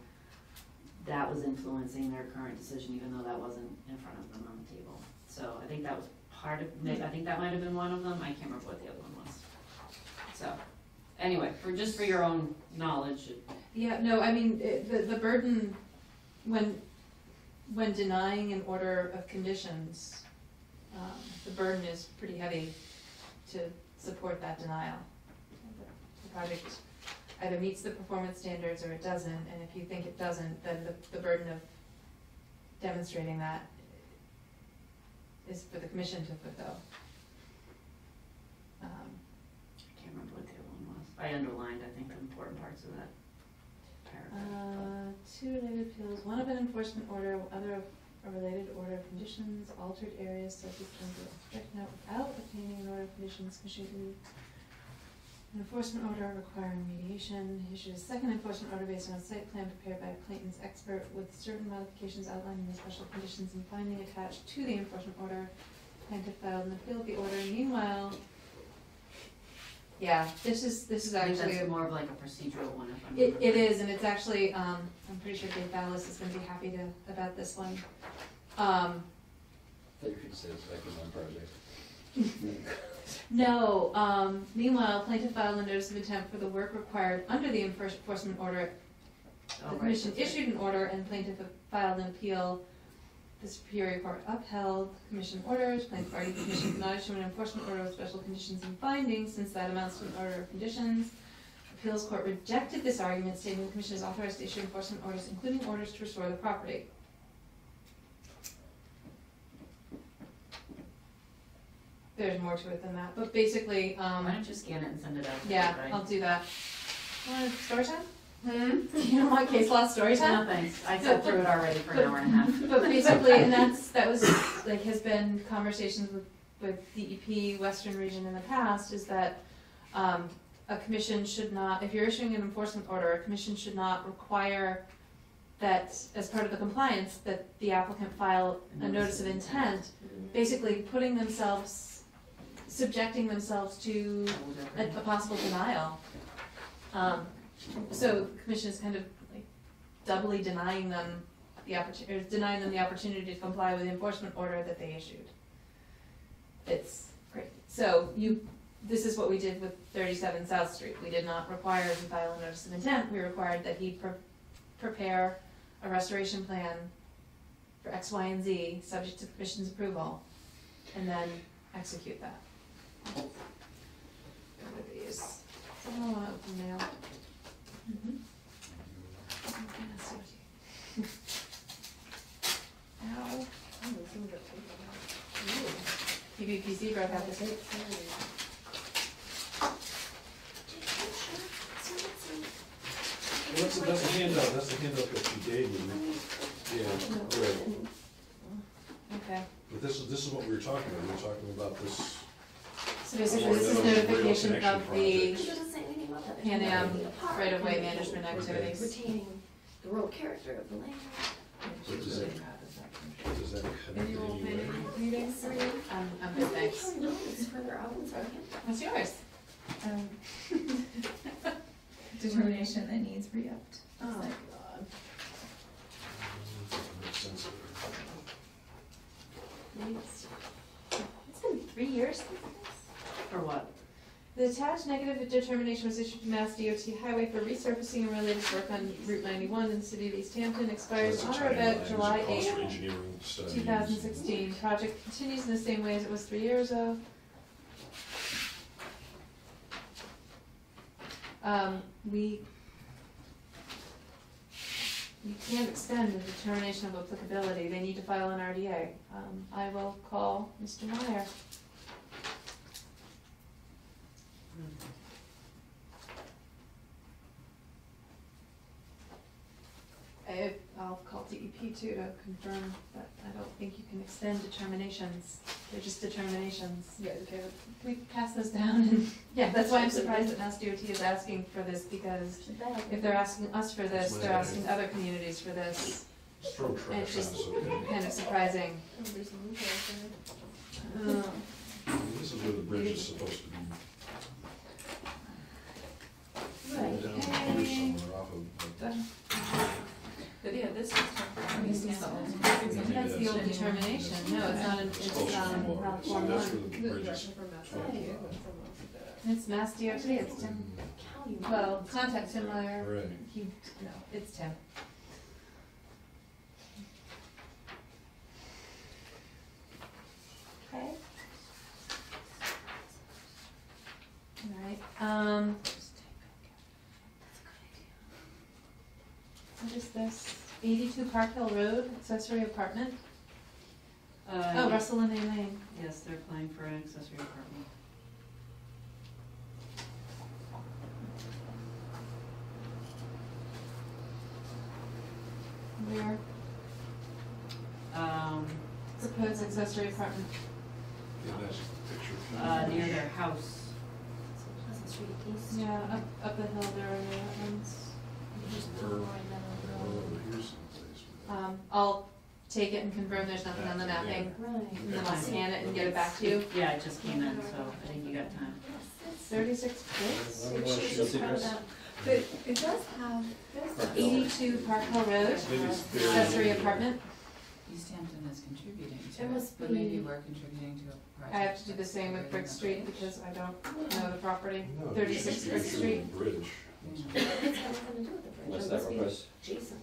that was influencing their current decision, even though that wasn't in front of them on the table. So I think that was part of, I think that might have been one of them. I can't remember what the other one was. So, anyway, just for your own knowledge. Yeah, no, I mean, the burden, when denying an order of conditions, the burden is pretty heavy to support that denial. The project either meets the performance standards or it doesn't, and if you think it doesn't, then the burden of demonstrating that is for the commission to fulfill. I can't remember what the other one was. I underlined, I think, the important parts of that paragraph. 2 related appeals, one of an enforcement order, other of a related order of conditions, altered areas subject to stricken out without obtaining an order of conditions, issued an enforcement order requiring mediation, issued a second enforcement order based on a site plan prepared by a Clayton's expert with certain modifications outlined in the special conditions and finding attached to the enforcement order. Plaintiff filed an appeal of the order. Meanwhile, yeah, this is I think actually that's more of like a procedural one, if I'm. it is, and it's actually, I'm pretty sure Dave Ballas is gonna be happy about this one. I thought you could say it's like one project. No, meanwhile, plaintiff filed a notice of intent for the work required under the enforcement order. Oh, The right, commission that's right. issued an order and plaintiff filed an appeal. The Superior Court upheld commission orders. Plaintiff argued the commission could not issue an enforcement order with special conditions and findings since that amounts to an order of conditions. Appeals court rejected this argument, stating the commission is authorized to issue enforcement orders, including orders to restore the property. There's more to it than that, but basically, Why don't you scan it and send it out to yeah, everybody? I'll do that. Want story time? Hmm? You don't want case law story time? No, thanks. I sat through it already for an hour and a half. But basically, and that was, like, has been conversations with DEP, Western Region in the past, is that, a commission should not, if you're issuing an enforcement order, a commission should not require that, as part of the compliance, that the applicant file a notice of intent, basically subjecting themselves to a possible denial. So the commission is kind of like doubly denying them the opportunity to comply with the enforcement order that they issued. It's great. So this is what we did with 37 South Street. We did not require him to file a notice of intent. We required that he prepare a restoration plan for X, Y, and Z, subject to the commission's approval, and then execute that. What are these? Someone want to open mail? PVPC broke out the tape. Well, that's the handout, that's the handout that she gave me. Yeah, right. Okay, But this is what we were talking about, we were talking about this. so basically this is notification of the It doesn't say anything about that. Pan Am right-of-way management activities. Retaining the rural character of the land. What does that connect in Annual any way? meeting. I'm good, thanks. No, it's further out in front of him. What's yours? Determination that needs re-upped. Oh, It's like, God. Makes sense. It's been 3 years since this. For what? The attached negative determination was issued to Mass DOT Highway for resurfacing and related work on Route 91 in the city of East Hampton, expires That's a on or about timeline, July it's a cost for 8th, engineering studies. 2016. Project continues in the same way as it was 3 years ago. We can't extend the determination of applicability. They need to file an RDA. I will call Mr. Meyer. I'll call DEP too to confirm, but I don't think you can extend determinations. They're just determinations. Yeah, okay. Can we pass those down? And yeah, that's why I'm surprised that Mass DOT is asking for this, because if they're asking us for this, they're asking other communities for this. Stroke And it's track, just so okay. kind of surprising. Oh, there's a loophole there. This is where the bridge is supposed to be. Right. Down here somewhere off of, like, But yeah, this is. That's the old determination. No, it's not, it's close to the water. So Form that's 1. where the The bridge is. direction from Mass DOT, but from us, It's Mass DOT, it's Tim. County. Well, contact Tim Meyer. Right. No, it's Tim. Okay. Alright, what is this? 82 Park Hill Road, accessory apartment? Oh, Russell and A Lane. Yes, they're applying for an accessory apartment. Where? Proposed accessory apartment. Yeah, that's a picture. Near their house. Pleasant Street East. Yeah, up the hill there are the wetlands. Here's someplace. I'll take it and confirm there's nothing on the mapping, Right. and then I'll scan it and get it back to you. Yeah, it just came in, so I think you got time. 36 Place? Well, She's she's- just proud of that. But it does have, 82 Park Hill Road, Maybe it's buried. accessory apartment. East Hampton is contributing to It it, must but maybe be- we're contributing to a project. I have to do the that's same with bigger Brick than Street that. because I don't know the property. No, 36 you're Brick shooting Street. the Bridge. Yeah. It's got nothing to do with the bridge. What's It that must be request? Jason.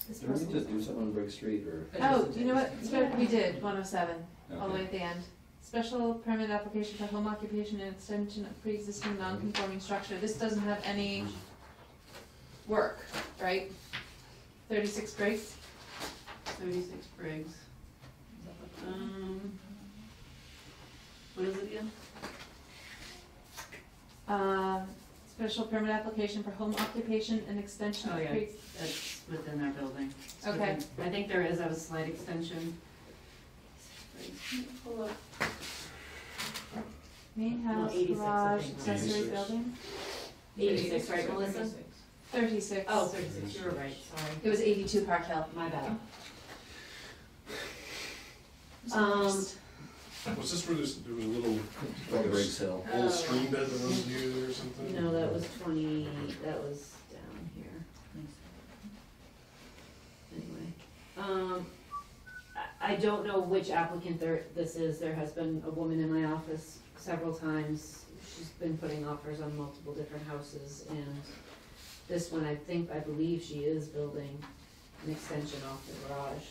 This Did we person. just do something on Brick Street, or? But Oh, it's- you know what? We did, 107, all the way Okay. at the end. Special permit application for home occupation and extension of pre-existing non-conforming structure. This doesn't have any work, right? 36 Briggs? 36 Briggs. What is it again? Special permit application for home occupation and extension Oh, of yeah. pre- That's within our building. It's Okay. within- I think there is a slight extension. Pull up. main No, house, 86, I garage, think. accessory 86. building? 86, right, Melissa? 36. Oh, 36, you were right, sorry. It was 82 Park Hill. My bad. Was this where there was a little, Like Briggs Hill. old stream bed that runs near there or something? No, that was 20, that was down here. Anyway, I don't know which applicant this is. There has been a woman in my office several times. She's been putting offers on multiple different houses, and this one, I believe she is building an extension off the garage.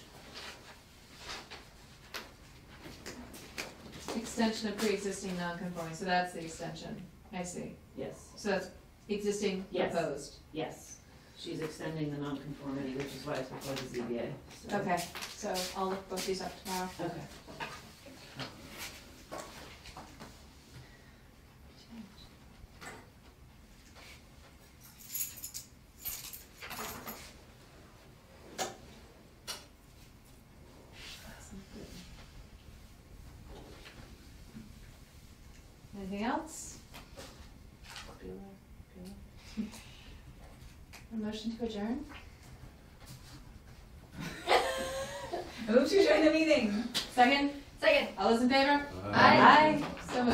Extension of pre-existing non-conforming, so that's the extension. I see. Yes, So that's existing Yes. proposed. yes. She's extending the nonconformity, which is why it's before the ZBA. so- Okay, so I'll look both these up tomorrow. Okay. Anything else? A motion to adjourn? Move to join the meeting. Second? Second. All those in favor? Aye. So moved.